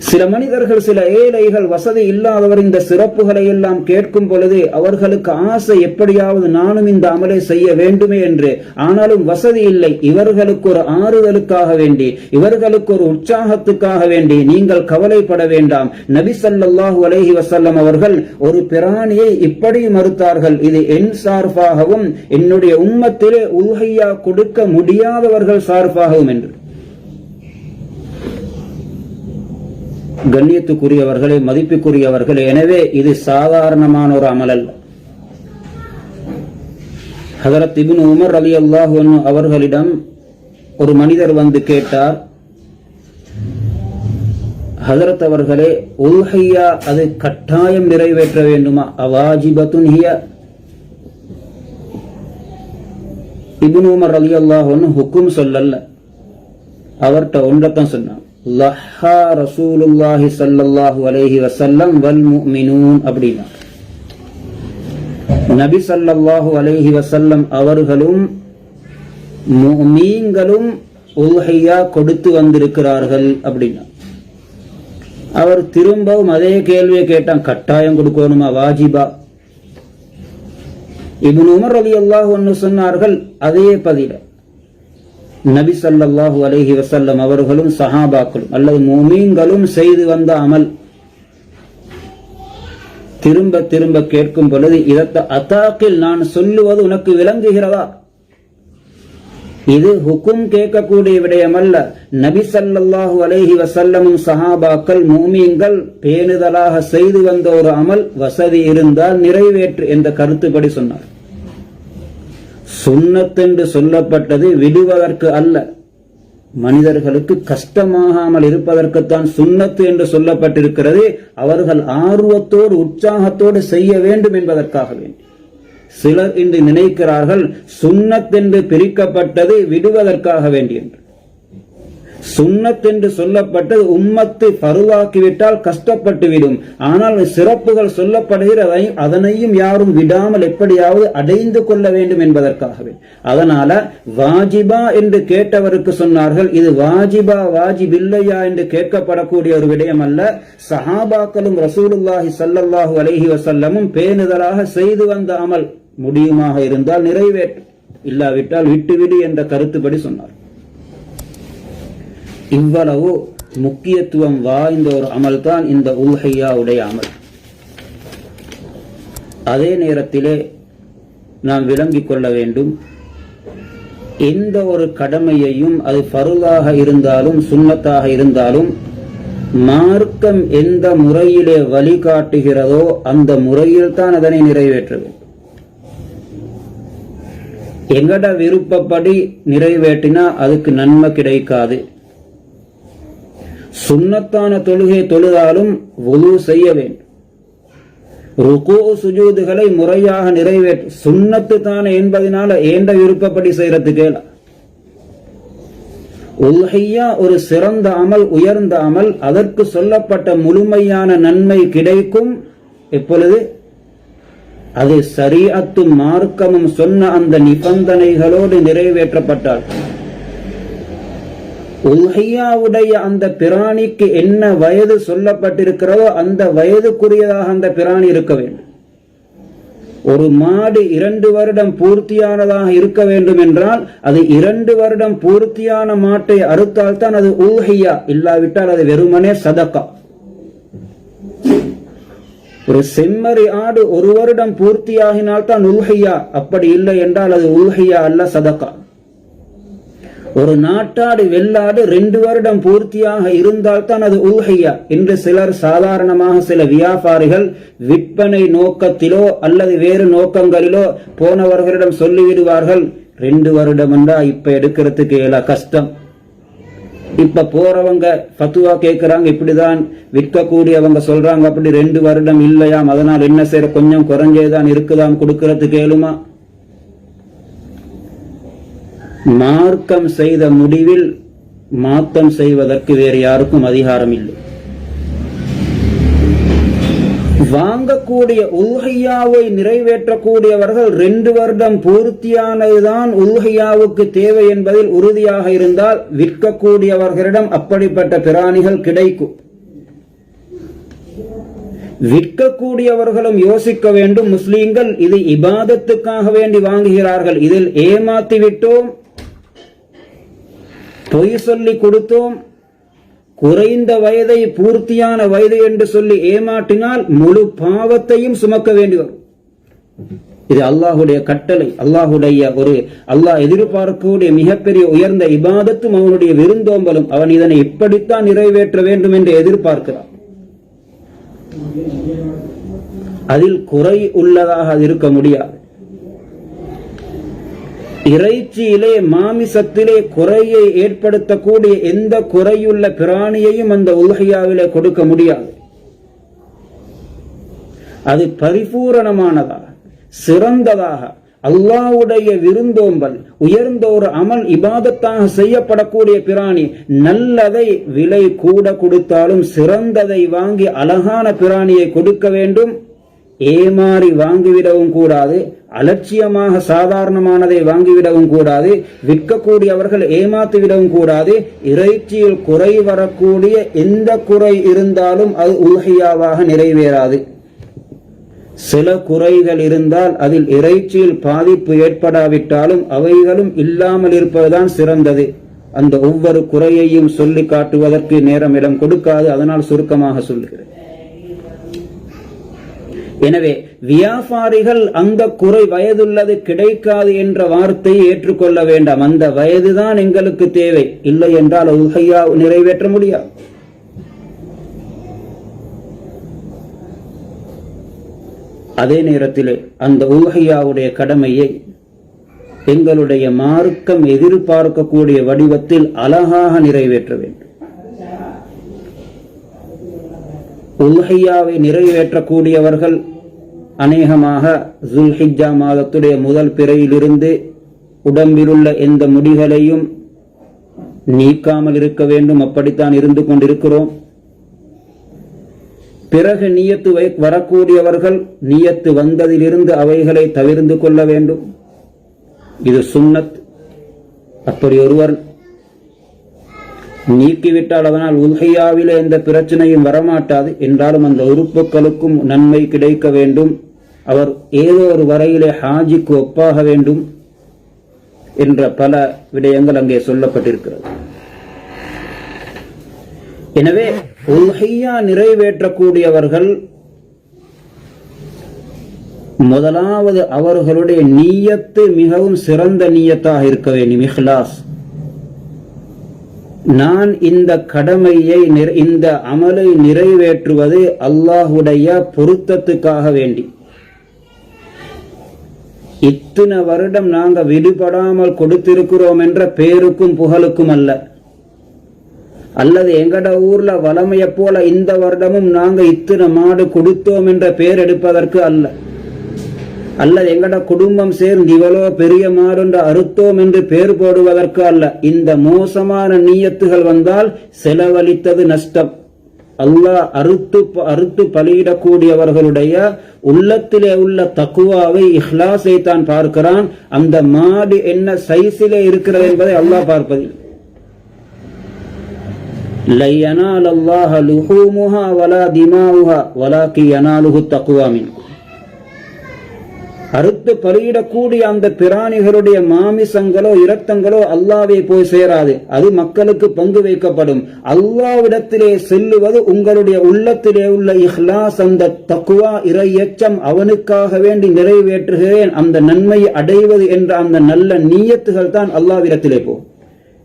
சில மனிதர்கள், சில ஏழைகள், வசதி இல்லாதவர் இந்த சிறப்புகளை எல்லாம் கேட்கும் பொழுது அவர்களுக்கு ஆசை, எப்படியாவது நானும் இந்த அமலை செய்ய வேண்டுமே என்று. ஆனாலும் வசதி இல்லை. இவர்களுக்கு ஒரு ஆறுதலுக்காக வேண்டி, இவர்களுக்கு ஒரு உற்சாகத்துக்காக வேண்டி நீங்கள் கவலைப்பட வேண்டாம். நபி ஸல்லல்லாஹு அலைஹி வஸல்லம் அவர்கள் ஒரு பிராணியை இப்படி மறுத்தார்கள், இது என் சார்பாகவும் என்னுடைய உம்மத்திலே உல்ஹியா கொடுக்க முடியாதவர்கள் சார்பாகவும் என்று. கண்ணியத்துக்குரியவர்களே, மதிப்புக்குரியவர்களே, எனவே இது சாதாரணமான ஒரு அமல் அல்ல. ஹஜரத் இப்னு உமர் ரலியல்லாஹு அன்ஹு அவர்களிடம் ஒரு மனிதர் வந்து கேட்டார், ஹஜரத் அவர்களே, உல்ஹியா அது கட்டாயம் நிறைவேற்ற வேண்டுமா? அவாஜிபத்துன் ஹிய? இப்னு உமர் ரலியல்லாஹு அன்ஹு ஹுக்கும் சொல்லல, அவர்கிட்ட ஒன்றத்தான் சொன்னான். லஹா ரசூலுல்லாஹி ஸல்லல்லாஹு அலைஹி வஸல்லம் வல் முஃமினூன் அப்படினா நபி ஸல்லல்லாஹு அலைஹி வஸல்லம் அவர்களும் முஃமின்களும் உல்ஹியா கொடுத்து வந்திருக்கிறார்கள் அப்படின்னா. அவர் திரும்பவும் அதே கேள்வியை கேட்டான், கட்டாயம் கொடுக்கணுமா, வாஜிபா? இப்னு உமர் ரலியல்லாஹு அன்ஹு சொன்னார்கள் அதே பதில, நபி ஸல்லல்லாஹு அலைஹி வஸல்லம் அவர்களும் சஹாபாக்களும் அல்லது முஃமின்களும் செய்து வந்த அமல். திரும்ப திரும்ப கேட்கும் பொழுது, இதத்த அதாக்கில் நான் சொல்லுவது உனக்கு விளங்குகிறதா? இது ஹுக்கும் கேட்கக்கூடிய விடயம் அல்ல. நபி ஸல்லல்லாஹு அலைஹி வஸல்லமும் சஹாபாக்கள் முஃமின்கள் பேணுதலாக செய்து வந்த ஒரு அமல், வசதி இருந்தால் நிறைவேற்று என்ற கருத்துப்படி சொன்னார். சுன்னத் என்று சொல்லப்பட்டது விடுவதற்கு அல்ல, மனிதர்களுக்கு கஷ்டமாகாமல் இருப்பதற்குத்தான் சுன்னத்து என்று சொல்லப்பட்டிருக்கிறது. அவர்கள் ஆர்வத்தோடு உற்சாகத்தோடு செய்ய வேண்டும் என்பதற்காக வேண்டி. சிலர் இன்று நினைக்கிறார்கள் சுன்னத் என்று பிரிக்கப்பட்டது விடுவதற்காக வேண்டி என்று. சுன்னத் என்று சொல்லப்பட்டது உம்மத்து பருவாக்கிவிட்டால் கஷ்டப்பட்டு விடும். ஆனால் சிறப்புகள் சொல்லப்படுகிறது, அதனையும் யாரும் விடாமல் எப்படியாவது அடைந்து கொள்ள வேண்டும் என்பதற்காகவே. அதனால வாஜிபா என்று கேட்டவருக்கு சொன்னார்கள், இது வாஜிபா வாஜிபில்லையா என்று கேட்கப்படக்கூடிய ஒரு விடயம் அல்ல. சஹாபாக்களும் ரசூலுல்லாஹி ஸல்லல்லாஹு அலைஹி வஸல்லமும் பேணுதலாக செய்து வந்த அமல், முடியுமாக இருந்தால் நிறைவேற்று, இல்லாவிட்டால் விட்டுவிடு என்ற கருத்துப்படி சொன்னார். இவ்வளவு முக்கியத்துவம் வாய்ந்த ஒரு அமல் தான் இந்த உல்ஹியாவுடைய அமல். அதே நேரத்திலே நாம் விளங்கிக் கொள்ள வேண்டும், எந்த ஒரு கடமையையும் அது ஃபர்லாக இருந்தாலும் சுன்னத்தாக இருந்தாலும் மார்க்கம் எந்த முறையிலே வழிகாட்டுகிறதோ அந்த முறையில் தான் அதனை நிறைவேற்ற வேண்டும். எங்கட விருப்பப்படி நிறைவேற்றினா அதுக்கு நன்மை கிடைக்காது. சுன்னத்தான தொழுகை தொழுதாலும் வுது செய்ய வேண்டும். ருக்கு சுஜூதுகளை முறையாக நிறைவேற்று, சுன்னத்து தானே என்பதனால ஏண்ட விருப்பப்படி செய்யறதுக்கு. உல்ஹியா ஒரு சிறந்த அமல், உயர்ந்த அமல். அதற்கு சொல்லப்பட்ட முழுமையான நன்மை கிடைக்கும் எப்பொழுது அது ஷரீஅத்தும் மார்க்கமும் சொன்ன அந்த நிபந்தனைகளோடு நிறைவேற்றப்பட்டால். உல்ஹியாவுடைய அந்த பிராணிக்கு என்ன வயது சொல்லப்பட்டிருக்கிறதோ அந்த வயதுக்குரியதாக அந்த பிராணி இருக்க வேண்டும். ஒரு மாடு 2 வருடம் பூர்த்தியானதாக இருக்க வேண்டும் என்றால் அது 2 வருடம் பூர்த்தியான மாட்டை அறுத்தால் தான் அது உல்ஹியா, இல்லாவிட்டால் அது வெறுமனே சதகா. ஒரு செம்மறி ஆடு 1 வருடம் பூர்த்தியாகினால் தான் உல்ஹியா, அப்படி இல்லை என்றால் அது உல்ஹியா அல்ல, சதகா. ஒரு நாட்டாடு வெள்ளாடு 2 வருடம் பூர்த்தியாக இருந்தால் தான் அது உல்ஹியா. இன்று சிலர் சாதாரணமாக சில வியாபாரிகள் விற்பனை நோக்கத்திலோ அல்லது வேறு நோக்கங்களிலோ போனவர்களிடம் சொல்லிவிடுவார்கள், 2 வருடம் என்றா இப்ப எடுக்கிறதுக்கு கஷ்டம். இப்ப போறவங்க ஃபத்துவா கேட்கிறாங்க, இப்படிதான் விற்கக்கூடியவங்க சொல்றாங்க, அப்படி 2 வருடம் இல்லையாம், அதனால் என்ன செய்யற, கொஞ்சம் குறைஞ்சேதான் இருக்குதாம், கொடுக்கறதுக்கு ஏழுமா? மார்க்கம் செய்த முடிவில் மாற்றம் செய்வதற்கு வேறு யாருக்கும் அதிகாரம் இல்லை. வாங்கக்கூடிய உல்ஹியாவை நிறைவேற்றக்கூடியவர்கள் 2 வருடம் பூர்த்தியானதுதான் உல்ஹியாவுக்கு தேவை என்பதில் உறுதியாக இருந்தால் விற்கக்கூடியவர்களிடம் அப்படிப்பட்ட பிராணிகள் கிடைக்கும். விற்கக்கூடியவர்களும் யோசிக்க வேண்டும், முஸ்லீம்கள் இது இபாதத்துக்காக வேண்டி வாங்குகிறார்கள், இதில் ஏமாத்தி விட்டோம், பொய் சொல்லி கொடுத்தோம், குறைந்த வயதை பூர்த்தியான வயது என்று சொல்லி ஏமாற்றினால் முழு பாவத்தையும் சுமக்க வேண்டி வரும். இது அல்லாஹுடைய கட்டளை, அல்லாஹ் எதிர்பார்க்கக்கூடிய மிகப்பெரிய உயர்ந்த இபாதத்தும் அவனுடைய விருந்தோம்பலும். அவன் இதனை இப்படித்தான் நிறைவேற்ற வேண்டும் என்று எதிர்பார்க்கிறான். அதில் குறை உள்ளதாக இருக்க முடியாது. இறைச்சியிலே மாமிசத்திலே குறையை ஏற்படுத்தக்கூடிய எந்த குறையுள்ள பிராணியையும் அந்த உல்ஹியாவிலே கொடுக்க முடியாது. அது பரிபூரணமானதாக சிறந்ததாக அல்லாஹ்வுடைய விருந்தோம்பல் உயர்ந்த ஒரு அமல் இபாதத்தாக செய்யப்படக்கூடிய பிராணி. நல்லதை விலை கூட கொடுத்தாலும் சிறந்ததை வாங்கி அழகான பிராணியை கொடுக்க வேண்டும். ஏமாறி வாங்கிவிடவும் கூடாது, அலட்சியமாக சாதாரணமானதை வாங்கிவிடவும் கூடாது, விற்கக்கூடியவர்கள் ஏமாத்திவிடவும் கூடாது. இறைச்சியில் குறை வரக்கூடிய எந்த குறை இருந்தாலும் அது உல்ஹியாவாக நிறைவேறாது. சில குறைகள் இருந்தால் அதில் இறைச்சியில் பாதிப்பு ஏற்படாவிட்டாலும் அவைகளும் இல்லாமல் இருப்பதுதான் சிறந்தது. அந்த ஒவ்வொரு குறையையும் சொல்லி காட்டுவதற்கு நேரம் இடம் கொடுக்காது, அதனால் சுருக்கமாக சொல்லுகிறேன். எனவே வியாபாரிகள் அந்த குறை வயதுள்ளது கிடைக்காது என்ற வார்த்தையை ஏற்றுக்கொள்ள வேண்டாம். அந்த வயதுதான் எங்களுக்கு தேவை, இல்லை என்றால் உல்ஹியா நிறைவேற்ற முடியாது. அதே நேரத்தில் அந்த உல்ஹியாவுடைய கடமையை எங்களுடைய மார்க்கம் எதிர்பார்க்கக்கூடிய வடிவத்தில் அழகாக நிறைவேற்ற வேண்டும். உல்ஹியாவை நிறைவேற்றக்கூடியவர்கள் அநேகமாக ஜுல்ஹிஜ்ஜா மாதத்துடைய முதல் பிறையிலிருந்து உடம்பிலுள்ள எந்த முடிகளையும் நீக்காமல் இருக்க வேண்டும். அப்படித்தான் இருந்து கொண்டிருக்கிறோம். பிறகு நியத்து வரக்கூடியவர்கள் நியத்து வந்ததிலிருந்து அவைகளை தவிர்த்து கொள்ள வேண்டும். இது சுன்னத். அப்படி ஒருவர் நீக்கிவிட்டால் அதனால் உல்ஹியாவிலே எந்த பிரச்சனையும் வரமாட்டாது. என்றாலும் அந்த உறுப்புகளுக்கும் நன்மை கிடைக்க வேண்டும். அவர் ஏதோ ஒரு வரையிலே ஹாஜிக்கு ஒப்பாக வேண்டும் என்ற பல விடயங்கள் அங்கே சொல்லப்பட்டிருக்கிறது. எனவே உல்ஹியா நிறைவேற்றக்கூடியவர்கள் முதலாவது அவர்களுடைய நியத்து மிகவும் சிறந்த நியத்தாக இருக்க வேண்டும். இஹ்லாஸ். நான் இந்த கடமையை இந்த அமலை நிறைவேற்றுவது அல்லாஹ்வுடைய பொருத்தத்துக்காக வேண்டி. இத்தனை வருடம் நாங்க விடுபடாமல் கொடுத்திருக்கிறோம் என்ற பேருக்கும் புகழுக்கும் அல்ல. அல்லது எங்கட ஊர்ல வளமைய போல இந்த வருடமும் நாங்க இத்தனை மாடு கொடுத்தோம் என்ற பெயர் எடுப்பதற்கு அல்ல. அல்லது எங்கட குடும்பம் சேர்ந்து இவ்வளோ பெரிய மாடு அறுத்தோம் என்று பெயர் போடுவதற்கு அல்ல. இந்த மோசமான நீயத்துகள் வந்தால் செலவழித்தது நஷ்டம். அல்லாஹ் அறுத்து பலியிடக்கூடியவர்களுடைய உள்ளத்திலே உள்ள தக்குவாவை இஹ்லாஸை தான் பார்க்கிறான். அந்த மாடு என்ன சைஸிலே இருக்கிறது என்பதை அல்லாஹ் பார்ப்பதில்லை. لا ينال الله لحومها ولا دماؤها ولكن يناله التقوى منكم. அறுத்து பலியிடக்கூடிய அந்த பிராணிகளுடைய மாமிசங்களோ இரத்தங்களோ அல்லாஹ்வை போய் சேராது. அது மக்களுக்கு பங்கு வைக்கப்படும். அல்லாஹ்விடத்திலே செல்லுவது உங்களுடைய உள்ளத்திலே உள்ள இஹ்லாஸ், அந்த தக்வா, இறையச்சம், அவனுக்காக வேண்டி நிறைவேற்றுகிறேன் அந்த நன்மை அடைவது என்ற அந்த நல்ல நீயத்துகள் தான் அல்லாஹ்விடத்திலே போகும்.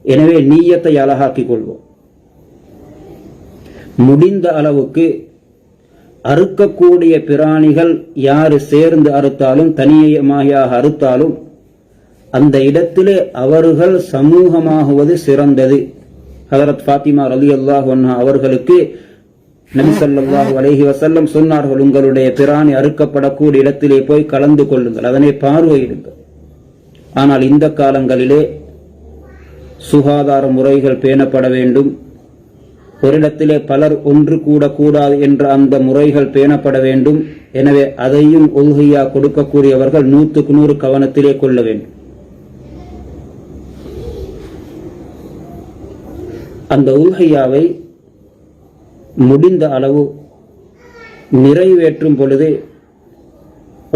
எனவே நீயத்தை அழகாக்கிக் கொள்வோம். முடிந்த அளவுக்கு அறுக்கக்கூடிய பிராணிகள் யாரு சேர்ந்து அறுத்தாலும் தனியமாக அறுத்தாலும் அந்த இடத்திலே அவர்கள் சமூகமாகுவது சிறந்தது. ஹஜரத் ஃபாத்திமா ரலியல்லாஹு அன்ஹா அவர்களுக்கு நபி ஸல்லல்லாஹு அலைஹி வஸல்லம் சொன்னார்கள், உங்களுடைய பிராணி அறுக்கப்படக்கூடிய இடத்திலே போய் கலந்து கொள்ளுங்கள், அதனை பார்வையிடுங்கள். ஆனால் இந்த காலங்களிலே சுகாதார முறைகள் பேணப்பட வேண்டும். ஒரு இடத்திலே பலர் ஒன்று கூடக்கூடாது என்ற அந்த முறைகள் பேணப்பட வேண்டும். எனவே அதையும் உல்ஹியா கொடுக்கக்கூடியவர்கள் 100க்கு 100 கவனத்திலே கொள்ள வேண்டும். அந்த உல்ஹியாவை முடிந்த அளவு நிறைவேற்றும் பொழுது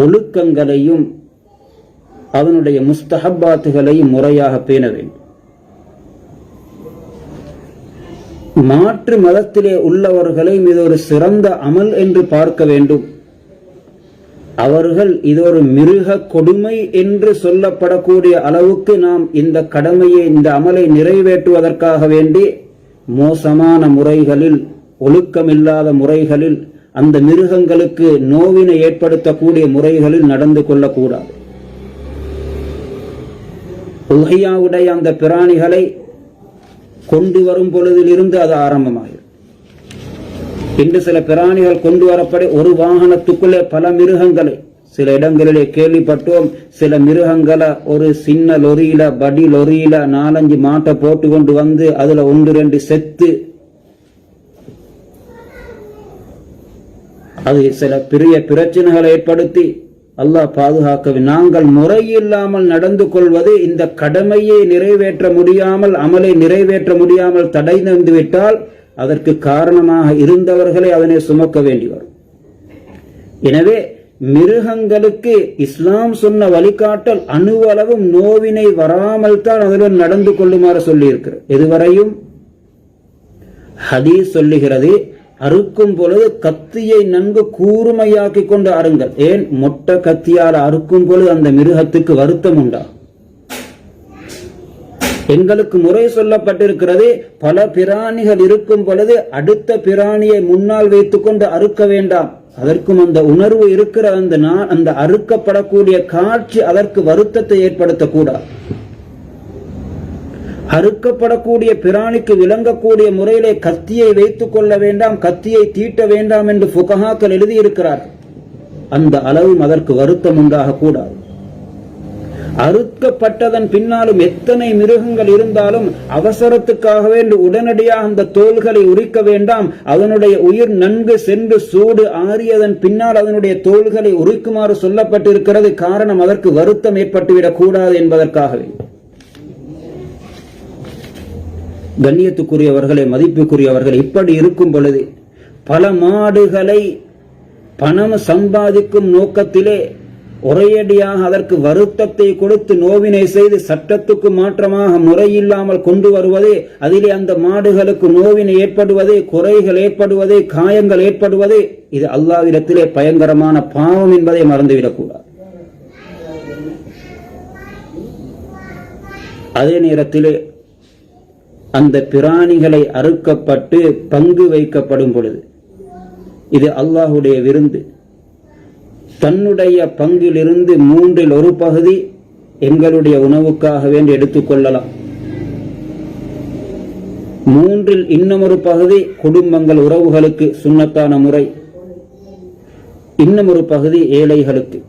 ஒழுக்கங்களையும் அதனுடைய முஸ்தஹப்பாத்துகளையும் முறையாக பேண வேண்டும். மாற்று மதத்திலே உள்ளவர்களை இது ஒரு சிறந்த அமல் என்று பார்க்க வேண்டும். அவர்கள் இது ஒரு மிருக கொடுமை என்று சொல்லப்படக்கூடிய அளவுக்கு நாம் இந்த கடமையை, இந்த அமலை நிறைவேற்றுவதற்காக வேண்டி மோசமான முறைகளில், ஒழுக்கமில்லாத முறைகளில், அந்த மிருகங்களுக்கு நோவினை ஏற்படுத்தக்கூடிய முறைகளில் நடந்து கொள்ளக்கூடாது. உஹையாவுடைய அந்த பிராணிகளை கொண்டு வரும் பொழுதிலிருந்து அது ஆரம்பமாகும். இன்று சில பிராணிகள் கொண்டு வரப்பட ஒரு வாகனத்துக்குள்ளே பல மிருகங்களை, சில இடங்களிலே கேள்விப்பட்டோம், சில மிருகங்களை ஒரு சின்ன லொரியில, படி லொரியில 4-5 மாட்டை போட்டு கொண்டு வந்து அதுல 1-2 செத்து அது சில பெரிய பிரச்சனைகளை ஏற்படுத்தி அல்லாஹ் பாதுகாக்கவே. நாங்கள் முறையில்லாமல் நடந்து கொள்வது இந்த கடமையை நிறைவேற்ற முடியாமல், அமலை நிறைவேற்ற முடியாமல் தடை வந்துவிட்டால் அதற்கு காரணமாக இருந்தவர்களை அதனை சுமக்க வேண்டி வரும். எனவே மிருகங்களுக்கு இஸ்லாம் சொன்ன வழிகாட்டல் அணுவளவும் நோவினை வராமல் தான் அதனுடன் நடந்து கொள்ளுமாறு சொல்லி இருக்கிறது. இதுவரையும் ஹதீஸ் சொல்லுகிறது, அறுக்கும் பொழுது கத்தியை நன்கு கூர்மையாக்கி கொண்டு அருங்கள். ஏன்? மொட்டை கத்தியால் அறுக்கும் பொழுது அந்த மிருகத்துக்கு வருத்தம் உண்டா? எங்களுக்கு முறை சொல்லப்பட்டிருக்கிறது, பல பிராணிகள் இருக்கும் பொழுது அடுத்த பிராணியை முன்னால் வைத்துக் கொண்டு அறுக்க வேண்டாம். அதற்கும் அந்த உணர்வு இருக்கிற அந்த அறுக்கப்படக்கூடிய காட்சி அதற்கு வருத்தத்தை ஏற்படுத்தக்கூடாது. அறுக்கப்படக்கூடிய பிராணிக்கு விளங்கக்கூடிய முறையிலே கத்தியை வைத்துக் கொள்ள வேண்டாம், கத்தியை தீட்ட வேண்டாம் என்று ஃபுகஹாக்கள் எழுதியிருக்கிறார்கள். அந்த அளவும் அதற்கு வருத்தம் உண்டாக கூடாது. அறுக்கப்பட்டதன் பின்னாலும் எத்தனை மிருகங்கள் இருந்தாலும் அவசரத்துக்காக வேண்டி உடனடியாக அந்த தோள்களை உரிக்க வேண்டாம். அதனுடைய உயிர் நன்கு சென்று சூடு ஆறியதன் பின்னால் அதனுடைய தோள்களை உரிக்குமாறு சொல்லப்பட்டிருக்கிறது. காரணம், அதற்கு வருத்தம் ஏற்பட்டுவிடக் கூடாது என்பதற்காகவே. கண்ணியத்துக்குரியவர்களே, மதிப்புக்குரியவர்கள், இப்படி இருக்கும் பொழுது பல மாடுகளை பணம் சம்பாதிக்கும் நோக்கத்திலே ஒரேடியாக அதற்கு வருத்தத்தை கொடுத்து நோவினை செய்து சட்டத்துக்கு மாற்றமாக முறையில்லாமல் கொண்டு வருவது, அதிலே அந்த மாடுகளுக்கு நோவினை ஏற்படுவது, குறைகள் ஏற்படுவது, காயங்கள் ஏற்படுவது, இது அல்லாஹ்விடத்திலே பயங்கரமான பாவம் என்பதை மறந்துவிடக்கூடாது. அதே நேரத்திலே அந்த பிராணிகளை அறுக்கப்பட்டு பங்கு வைக்கப்படும் பொழுது இது அல்லாஹுடைய விருந்து. தன்னுடைய பங்கிலிருந்து 1/3 பகுதி எங்களுடைய உணவுக்காக வேண்டி எடுத்துக்கொள்ளலாம். 3 இன்னும் பகுதி குடும்பங்கள் உறவுகளுக்கு சுன்னத்தான முறை, இன்னும் பகுதி ஏழைகளுக்கு.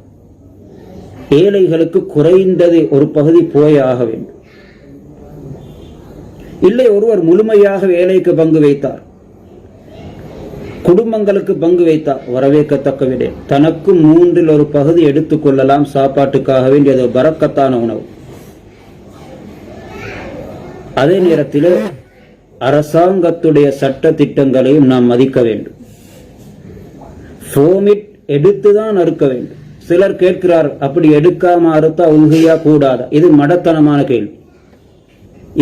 ஏழைகளுக்கு குறைந்தது ஒரு பகுதி போய ஆக வேண்டும். இல்லை, ஒருவர் முழுமையாக ஏழைக்கு பங்கு வைத்தார், குடும்பங்களுக்கு பங்கு வைத்தார், வரவேற்கத்தக்க விட. தனக்கு 3 பகுதி எடுத்துக் கொள்ளலாம், சாப்பாட்டுக்காக வேண்டியது பரக்கத்தான உணவு. அதே நேரத்தில் அரசாங்கத்துடைய சட்ட திட்டங்களையும் நாம் மதிக்க வேண்டும். ஃபோமிட் எடுத்துதான் அறுக்க வேண்டும். சிலர் கேட்கிறார், அப்படி எடுக்காம அறுத்தா உல்ஹியா கூடாதா? இது மடத்தனமான கேள்வி.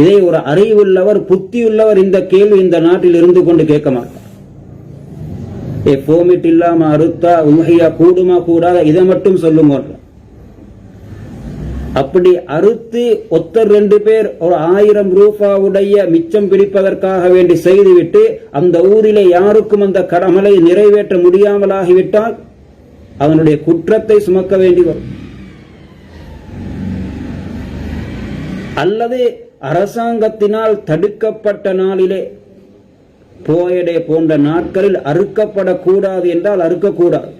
இதை ஒரு அறிவுள்ளவர், புத்தியுள்ளவர் இந்த கேள்வி இந்த நாட்டில் இருந்து கொண்டு கேட்க மாட்டார். ஃபோமிட் இல்லாம அறுத்தா உல்ஹியா கூடுமா கூடாதா, இதை மட்டும் சொல்லுங்க. அப்படி அறுத்து ஒத்தர் 2 பேர் ஒரு 1000 ரூபாவுடைய மிச்சம் பிடிப்பதற்காக வேண்டி செய்துவிட்டு அந்த ஊரிலே யாருக்கும் அந்த கடமையை நிறைவேற்ற முடியாமலாகிவிட்டால் அவனுடைய குற்றத்தை சுமக்க வேண்டி வரும். அல்லது அரசாங்கத்தினால் தடுக்கப்பட்ட நாளிலே, போயடே போன்ற நாட்களில் அறுக்கப்படக்கூடாது என்றால் அறுக்கக்கூடாது.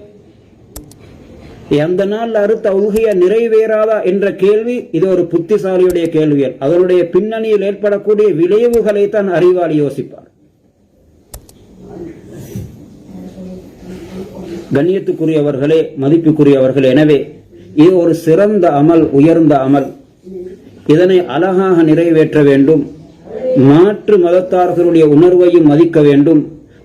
அந்த நாள் அறுத்த உல்ஹியா நிறைவேறாதா என்ற கேள்வி, இது ஒரு புத்திசாலியுடைய கேள்வியல். அதனுடைய பின்னணியில் ஏற்படக்கூடிய விளைவுகளை தான் அறிவாளி யோசிப்பார். கண்ணியத்துக்குரியவர்களே, மதிப்புக்குரியவர்களே, எனவே இது ஒரு சிறந்த அமல், உயர்ந்த அமல். இதனை அழகாக நிறைவேற்ற வேண்டும். மாற்று மதத்தார்களுடைய உணர்வையும் மதிக்க வேண்டும்.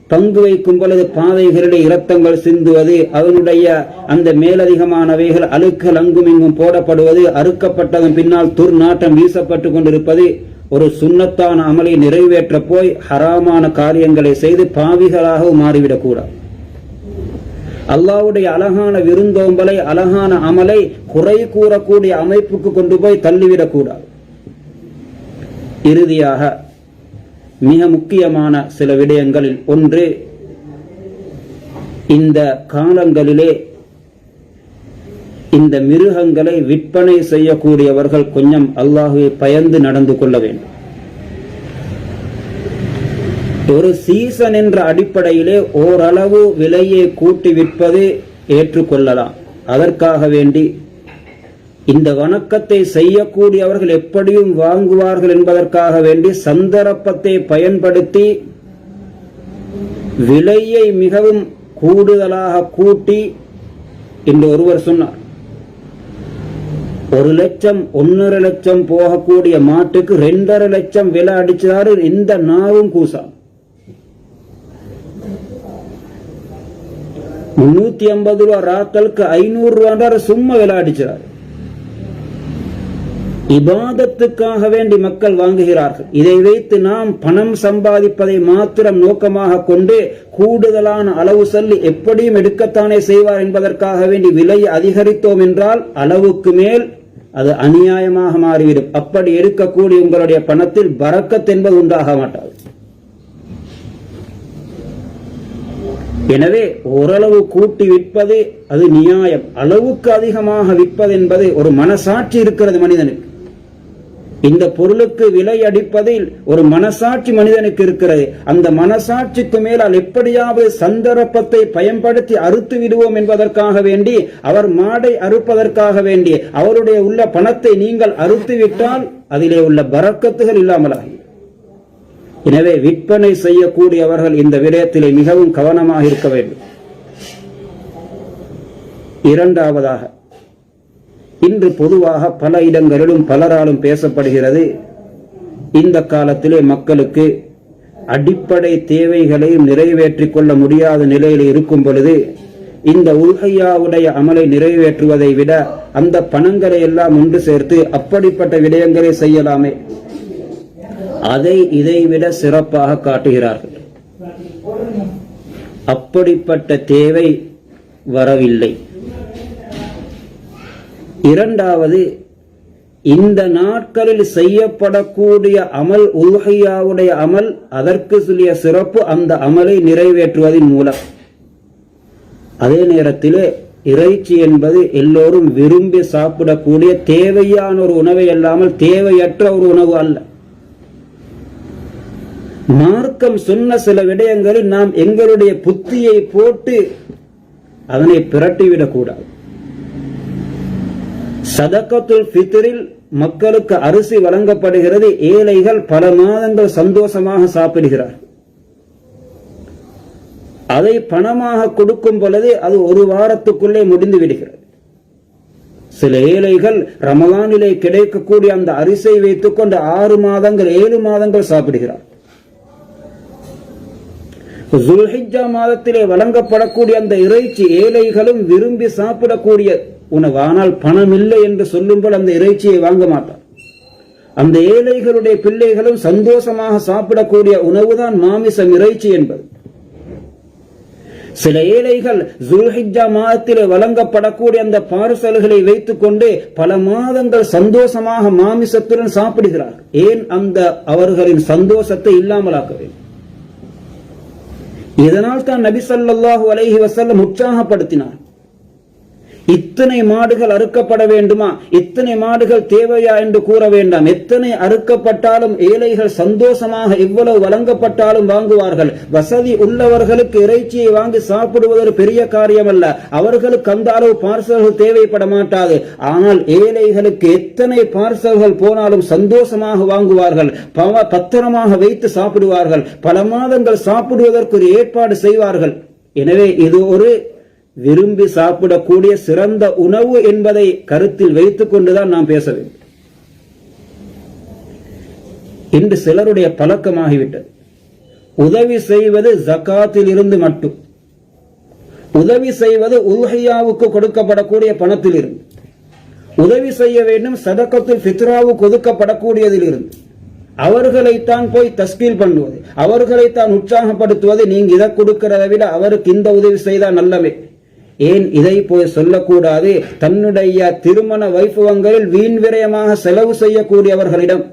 பங்கு வைக்கும் பொழுது பாதைகளிலே இரத்தங்கள் சிந்துவது, அதனுடைய அந்த மேலதிகமானவைகள் அழுக்கள் அங்கும் இங்கும் போடப்படுவது, அறுக்கப்பட்டதன் பின்னால் துர்நாற்றம் வீசப்பட்டு கொண்டிருப்பது, ஒரு சுன்னத்தான அமலை நிறைவேற்ற போய் ஹராமான காரியங்களை செய்து பாவிகளாகவும் மாறிவிடக்கூடாது. அல்லாஹ்வுடைய அழகான விருந்தோம்பலை, அழகான அமலை குறை கூறக்கூடிய அமைப்புக்கு கொண்டு போய் தள்ளிவிடக்கூடாது. இறுதியாக மிக முக்கியமான சில விடயங்களில் ஒன்று, இந்த காலங்களிலே இந்த மிருகங்களை விற்பனை செய்யக்கூடியவர்கள் கொஞ்சம் அல்லாஹ்வை பயந்து நடந்து கொள்ள வேண்டும். ஒரு சீசன் என்ற அடிப்படையிலே ஓரளவு விலையை கூட்டி விற்பது ஏற்றுக்கொள்ளலாம். அதற்காக வேண்டி இந்த வணக்கத்தை செய்யக்கூடியவர்கள் எப்படியும் வாங்குவார்கள் என்பதற்காக வேண்டி சந்தர்ப்பத்தை பயன்படுத்தி விலையை மிகவும் கூடுதலாக கூட்டி என்று ஒருவர் சொன்னார். 1 லட்சம் 1.5 லட்சம் போகக்கூடிய மாட்டுக்கு 2.5 லட்சம் விலை அடிச்சாரு. இந்த நாவும் கூசா 350 ரூபா ராத்தலுக்கு 500 ரூபாய் சும்மா விலை அடிச்சாரு. இபாதத்துக்காக வேண்டி மக்கள் வாங்குகிறார்கள். இதை வைத்து நாம் பணம் சம்பாதிப்பதை மாத்திரம் நோக்கமாக கொண்டு கூடுதலான அளவு சொல்லி எப்படியும் எடுக்கத்தானே செய்வார் என்பதற்காக வேண்டி விலையை அதிகரித்தோம் என்றால் அளவுக்கு மேல் அது அநியாயமாக மாறிவிடும். அப்படி எடுக்கக்கூடிய உங்களுடைய பணத்தில் பரக்கத் என்பது உண்டாக மாட்டாது. எனவே ஓரளவு கூட்டி விற்பது அது நியாயம். அளவுக்கு அதிகமாக விற்பது என்பது ஒரு மனசாட்சி இருக்கிறது மனிதனுக்கு. இந்த பொருளுக்கு விலை அடிப்பதில் ஒரு மனசாட்சி மனிதனுக்கு இருக்கிறது. அந்த மனசாட்சிக்கு மேலால் எப்படியாவது சந்தர்ப்பத்தை பயன்படுத்தி அறுத்து விடுவோம் என்பதற்காக வேண்டி, அவர் மாடை அறுப்பதற்காக வேண்டி அவருடைய உள்ள பணத்தை நீங்கள் அறுத்து விட்டால் அதிலே உள்ள பரக்கத்துகள் இல்லாமலாகி. எனவே விற்பனை செய்யக்கூடியவர்கள் இந்த விடயத்திலே மிகவும் கவனமாக இருக்க வேண்டும். இரண்டாவதாக, இன்று பொதுவாக பல இடங்களிலும் பலராலும் பேசப்படுகிறது, இந்த காலத்திலே மக்களுக்கு அடிப்படை தேவைகளையும் நிறைவேற்றிக் கொள்ள முடியாத நிலையில் இருக்கும் பொழுது இந்த உல்ஹையாவுடைய அமலை நிறைவேற்றுவதை விட அந்த பணங்களை எல்லாம் ஒன்று சேர்த்து அப்படிப்பட்ட விடயங்களை செய்யலாமே, அதை இதைவிட சிறப்பாக காட்டுகிறார்கள். அப்படிப்பட்ட தேவை வரவில்லை. இரண்டாவது, இந்த நாட்களில் செய்யப்படக்கூடிய அமல் உல்ஹையாவுடைய அமல், அதற்கு சொல்லிய சிறப்பு அந்த அமலை நிறைவேற்றுவதன் மூலம். அதே நேரத்தில் இறைச்சி என்பது எல்லோரும் விரும்பி சாப்பிடக்கூடிய தேவையான ஒரு உணவை அல்லாமல் தேவையற்ற ஒரு உணவு அல்ல. மார்க்கம் சொன்ன சில விடயங்களில் நாம் எங்களுடைய புத்தியை போட்டு அதனை பிரட்டிவிடக் கூடாது. சதகத்துல் ஃபித்ரில் மக்களுக்கு அரிசி வழங்கப்படுகிறது. ஏழைகள் பல மாதங்கள் சந்தோஷமாக சாப்பிடுகிறார். அதை பணமாக கொடுக்கும் பொழுது அது ஒரு வாரத்துக்குள்ளே முடிந்து விடுகிறது. சில ஏழைகள் ரமலானிலே கிடைக்கக்கூடிய அந்த அரிசியை வைத்துக் கொண்டு 6 மாதங்கள் 7 மாதங்கள் சாப்பிடுகிறார். ஜுல்ஹிஜ்ஜா மாதத்திலே வழங்கப்படக்கூடிய அந்த இறைச்சி ஏழைகளும் விரும்பி சாப்பிடக்கூடிய உணவு. ஆனால் பணம் இல்லை என்று சொல்லும்போது அந்த இறைச்சியை வாங்க மாட்டார். அந்த ஏழைகளுடைய பிள்ளைகளும் சந்தோஷமாக சாப்பிடக்கூடிய உணவுதான் மாமிசம், இறைச்சி என்பது. சில ஏழைகள் ஜுல்ஹிஜ்ஜா மாதத்திலே வழங்கப்படக்கூடிய அந்த பார்சல்களை வைத்துக் கொண்டு பல மாதங்கள் சந்தோஷமாக மாமிசத்துடன் சாப்பிடுகிறார். ஏன் அந்த அவர்களின் சந்தோஷத்தை இல்லாமலாக்க வேண்டும்? இதனால் தான் நபி ஸல்லல்லாஹு அலைஹி வஸல்லம் உற்சாகப்படுத்தினார். இத்தனை மாடுகள் அறுக்கப்பட வேண்டுமா, இத்தனை மாடுகள் தேவையா என்று கூற வேண்டாம். எத்தனை அறுக்கப்பட்டாலும் ஏழைகள் சந்தோஷமாக எவ்வளவு வழங்கப்பட்டாலும் வாங்குவார்கள். வசதி உள்ளவர்களுக்கு இறைச்சியை வாங்கி சாப்பிடுவது பெரிய காரியம் அல்ல. அவர்களுக்கு அந்த அளவு பார்சல்கள் தேவைப்பட மாட்டாது. ஆனால் ஏழைகளுக்கு எத்தனை பார்சல்கள் போனாலும் சந்தோஷமாக வாங்குவார்கள். பத்திரமாக வைத்து சாப்பிடுவார்கள். பல மாதங்கள் சாப்பிடுவதற்கு ஒரு ஏற்பாடு செய்வார்கள். எனவே இது ஒரு விரும்பி சாப்பிடக்கூடிய சிறந்த உணவு என்பதை கருத்தில் வைத்துக் கொண்டுதான் நாம் பேச வேண்டும். இன்று சிலருடைய பழக்கமாகிவிட்டது. உதவி செய்வது ஜகாத்தில் இருந்து மட்டும், உதவி செய்வது உல்ஹியாவுக்கு கொடுக்கப்படக்கூடிய பணத்தில் இருந்து, உதவி செய்ய வேண்டும் சதகத்துல் ஃபித்ராவுக்கு ஒதுக்கப்படக்கூடியதில் இருந்து. அவர்களைத்தான் போய் தஸ்கீல் பண்ணுவது, அவர்களைத்தான் உற்சாகப்படுத்துவது. நீங்க இதை கொடுக்கிறதை விட அவருக்கு இந்த உதவி செய்தால் நல்லவே. ஏன் இதை போய் சொல்லக்கூடாது? தன்னுடைய திருமண வைபவங்களில் வீண் விரயமாக செலவு செய்யக்கூடியவர்களிடம்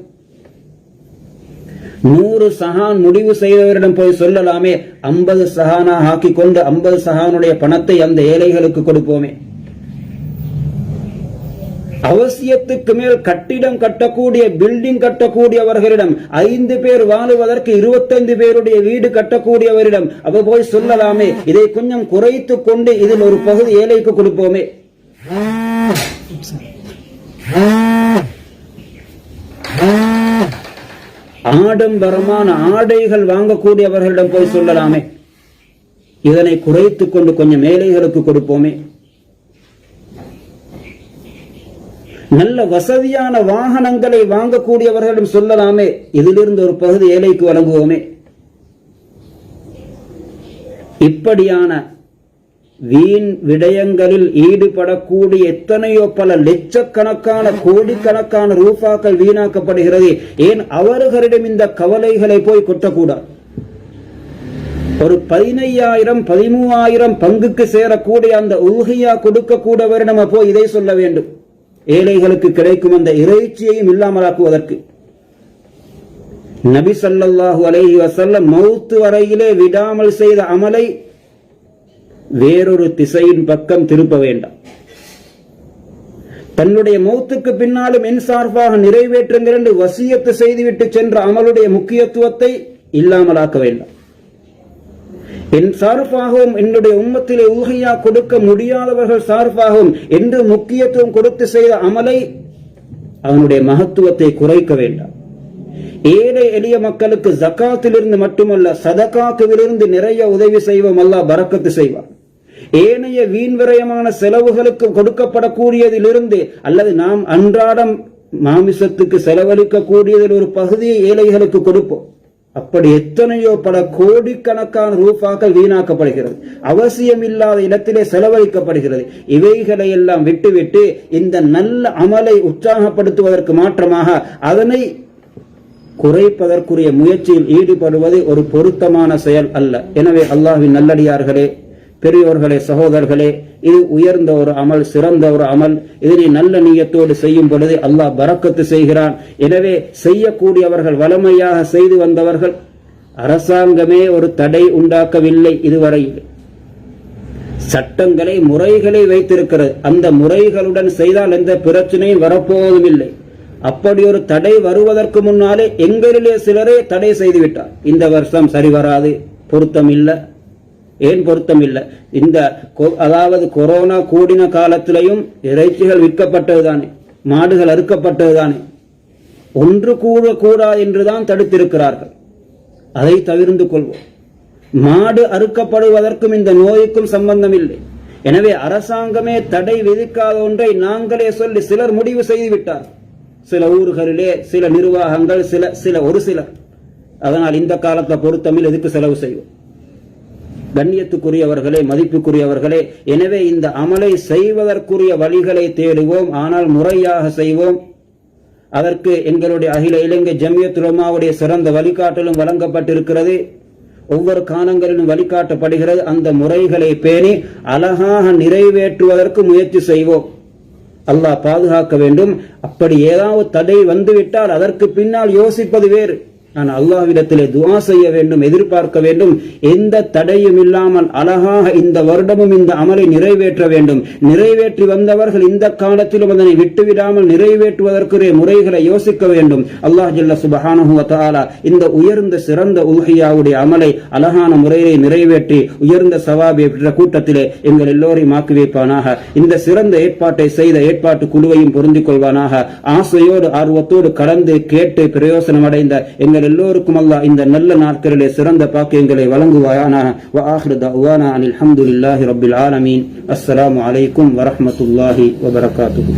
100 சஹான் முடிவு செய்தவரிடம் போய் சொல்லலாமே. 50 சஹானா ஆக்கி கொண்டு 50 சஹானுடைய பணத்தை அந்த ஏழைகளுக்கு கொடுப்போமே. அவசியத்துக்கு மேல் கட்டிடம் கட்டக்கூடிய பில்டிங் கட்டக்கூடியவர்களிடம் 5 பேர் வாழுவதற்கு 25 பேருடைய வீடு கட்டக்கூடியவரிடம் அவ போய் சொல்லலாமே, இதை கொஞ்சம் குறைத்து கொண்டு இதில் ஒரு பகுதி ஏழைக்கு கொடுப்போமே. ஆடம்பரமான ஆடைகள் வாங்கக்கூடியவர்களிடம் போய் சொல்லலாமே, இதனை குறைத்து கொண்டு கொஞ்சம் ஏழைகளுக்கு கொடுப்போமே. நல்ல வசதியான வாகனங்களை வாங்கக்கூடியவர்களிடம் சொல்லலாமே, இதிலிருந்து ஒரு பகுதி ஏழைக்கு வழங்குவோமே. இப்படியான வீண் விடயங்களில் ஈடுபடக்கூடிய எத்தனையோ பல லட்சக்கணக்கான கோடிக்கணக்கான ரூபாக்கள் வீணாக்கப்படுகிறது. ஏன் அவர்களிடம் இந்த கவலைகளை போய் கொட்டக்கூடாது? ஒரு 15,000 13,000 பங்குக்கு சேரக்கூடிய அந்த உல்ஹியா கொடுக்கக்கூடியவரிடம் போய் இதை சொல்ல வேண்டும், ஏழைகளுக்கு கிடைக்கும் அந்த இறைச்சியையும் இல்லாமலாக்குவதற்கு. நபி ஸல்லல்லாஹு அலைஹி வஸல்லம் மௌத் வரையிலே விடாமல் செய்த அமலை வேறொரு திசையின் பக்கம் திருப்ப வேண்டாம். தன்னுடைய மௌத்துக்கு பின்னாலும் என் சார்பாக நிறைவேற்றுங்கள் என்று வசியத்து செய்துவிட்டு சென்ற அமலுடைய முக்கியத்துவத்தை இல்லாமலாக்க வேண்டாம். என் சார்பாகவும் என்னுடைய உம்மத்திலே உல்ஹியா கொடுக்க முடியாதவர்கள் சார்பாகவும் என்று முக்கியத்துவம் கொடுத்து செய்த அமலை அவனுடைய மகத்துவத்தை குறைக்க வேண்டாம். ஏழை எளிய மக்களுக்கு ஜகாத்திலிருந்து மட்டுமல்ல சதகாத்திலிருந்து நிறைய உதவி செய்வோம், அல்லாஹ் பரக்கத்து செய்வார். ஏனைய வீண்விரயமான செலவுகளுக்கு கொடுக்கப்படக்கூடியதிலிருந்து அல்லது நாம் அன்றாடம் மாமிசத்துக்கு செலவழிக்க கூடியதில் ஒரு பகுதியை ஏழைகளுக்கு கொடுப்போம். அப்படி எத்தனையோ பல கோடிக்கணக்கான ரூபாக்கள் வீணாக்கப்படுகிறது, அவசியம் இல்லாத இடத்திலே செலவழிக்கப்படுகிறது. இவைகளை எல்லாம் விட்டுவிட்டு இந்த நல்ல அமலை உற்சாகப்படுத்துவதற்கு மாற்றமாக அதனை குறைப்பதற்குரிய முயற்சியில் ஈடுபடுவது ஒரு பொருத்தமான செயல் அல்ல. எனவே அல்லாஹ்வின் நல்லடியார்களே, பெரியோர்களே, சகோதரர்களே, இது உயர்ந்த ஒரு அமல், சிறந்த ஒரு அமல். இதனை நல்ல நியத்தோடு செய்யும் பொழுது அல்லாஹ் பரக்கத்து செய்கிறான். எனவே செய்யக்கூடியவர்கள் வளமையாக செய்து வந்தவர்கள், அரசாங்கமே ஒரு தடை உண்டாக்கவில்லை. இதுவரையில் சட்டங்களை முறைகளை வைத்திருக்கிறது. அந்த முறைகளுடன் செய்தால் எந்த பிரச்சனையும் வரப்போவதும் இல்லை. அப்படி ஒரு தடை வருவதற்கு முன்னாலே எங்களிலே சிலரே தடை செய்துவிட்டார். இந்த வருஷம் சரி வராது, பொருத்தம் இல்லை. ஏன் பொருத்தம் இல்லை? இந்த அதாவது கொரோனா கூடின காலத்திலையும் இறைச்சிகள் விற்கப்பட்டதுதானே, மாடுகள் அறுக்கப்பட்டதுதானே, ஒன்று கூடக்கூடாது என்றுதான் தடுத்திருக்கிறார்கள். அதை தவிர்த்து கொள்வோம். மாடு அறுக்கப்படுவதற்கும் இந்த நோய்க்கும் சம்பந்தம் இல்லை. எனவே அரசாங்கமே தடை விதிக்காத ஒன்றை நாங்களே சொல்லி சிலர் முடிவு செய்துவிட்டார். சில ஊர்களிலே சில நிர்வாகங்கள் ஒரு சிலர். அதனால் இந்த காலத்தை பொருத்தமில் எதுக்கு செலவு செய்வோம்? கண்ணியத்துக்குரியவர்களே, மதிப்புக்குரியவர்களே, எனவே இந்த அமலை செய்வதற்குரிய வழிகளை தேடுவோம். ஆனால் முறையாக செய்வோம். அதற்கு எங்களுடைய அகில இலங்கை ஜமியத் உலமாவுடைய சிறந்த வழிகாட்டலும் வழங்கப்பட்டிருக்கிறது. ஒவ்வொரு காலங்களிலும் வழிகாட்டப்படுகிறது. அந்த முறைகளை பேணி அழகாக நிறைவேற்றுவதற்கு முயற்சி செய்வோம். அல்லாஹ் பாதுகாக்க வேண்டும். அப்படி ஏதாவது தடை வந்துவிட்டால் அதற்கு பின்னால் யோசிப்பது வேறு. நான் அல்லாஹ்விடத்திலே துஆ செய்ய வேண்டும், எதிர்பார்க்க வேண்டும். எந்த தடையும் இல்லாமல் அழகாக இந்த வருடமும் இந்த அமலை நிறைவேற்ற வேண்டும். நிறைவேற்றி வந்தவர்கள் இந்த காலத்திலும் அதனை விட்டுவிடாமல் நிறைவேற்றுவதற்குரிய முறைகளை யோசிக்க வேண்டும். அல்லாஹ் ஜல்ல சுப்ஹானஹு வ தஆலா இந்த உயர்ந்த சிறந்த உல்ஹியாவுடைய அமலை அழகான முறையை நிறைவேற்றி உயர்ந்த சவாபை பெற்ற கூட்டத்திலே எங்கள் எல்லோரையும் ஆக்கி வைப்பானாக. இந்த சிறந்த ஏற்பாட்டை செய்த ஏற்பாட்டு குழுவையும் பொருந்திக் கொள்வானாக. ஆசையோடு ஆர்வத்தோடு கலந்து கேட்டு பிரயோசனம் அடைந்த எங்கள் எல்லோருக்கும் அல்லாஹ் இந்த நல்ல நாட்களிலே சிறந்த பாக்கியங்களை வழங்குவானாக. வ ஆகிரு தஅவானா அனில் ஹம்துலில்லாஹி ரப்பில் ஆலமீன். அஸ்ஸலாமு அலைக்கும் வரஹ்மத்துல்லாஹி வ பரகாத்துஹு.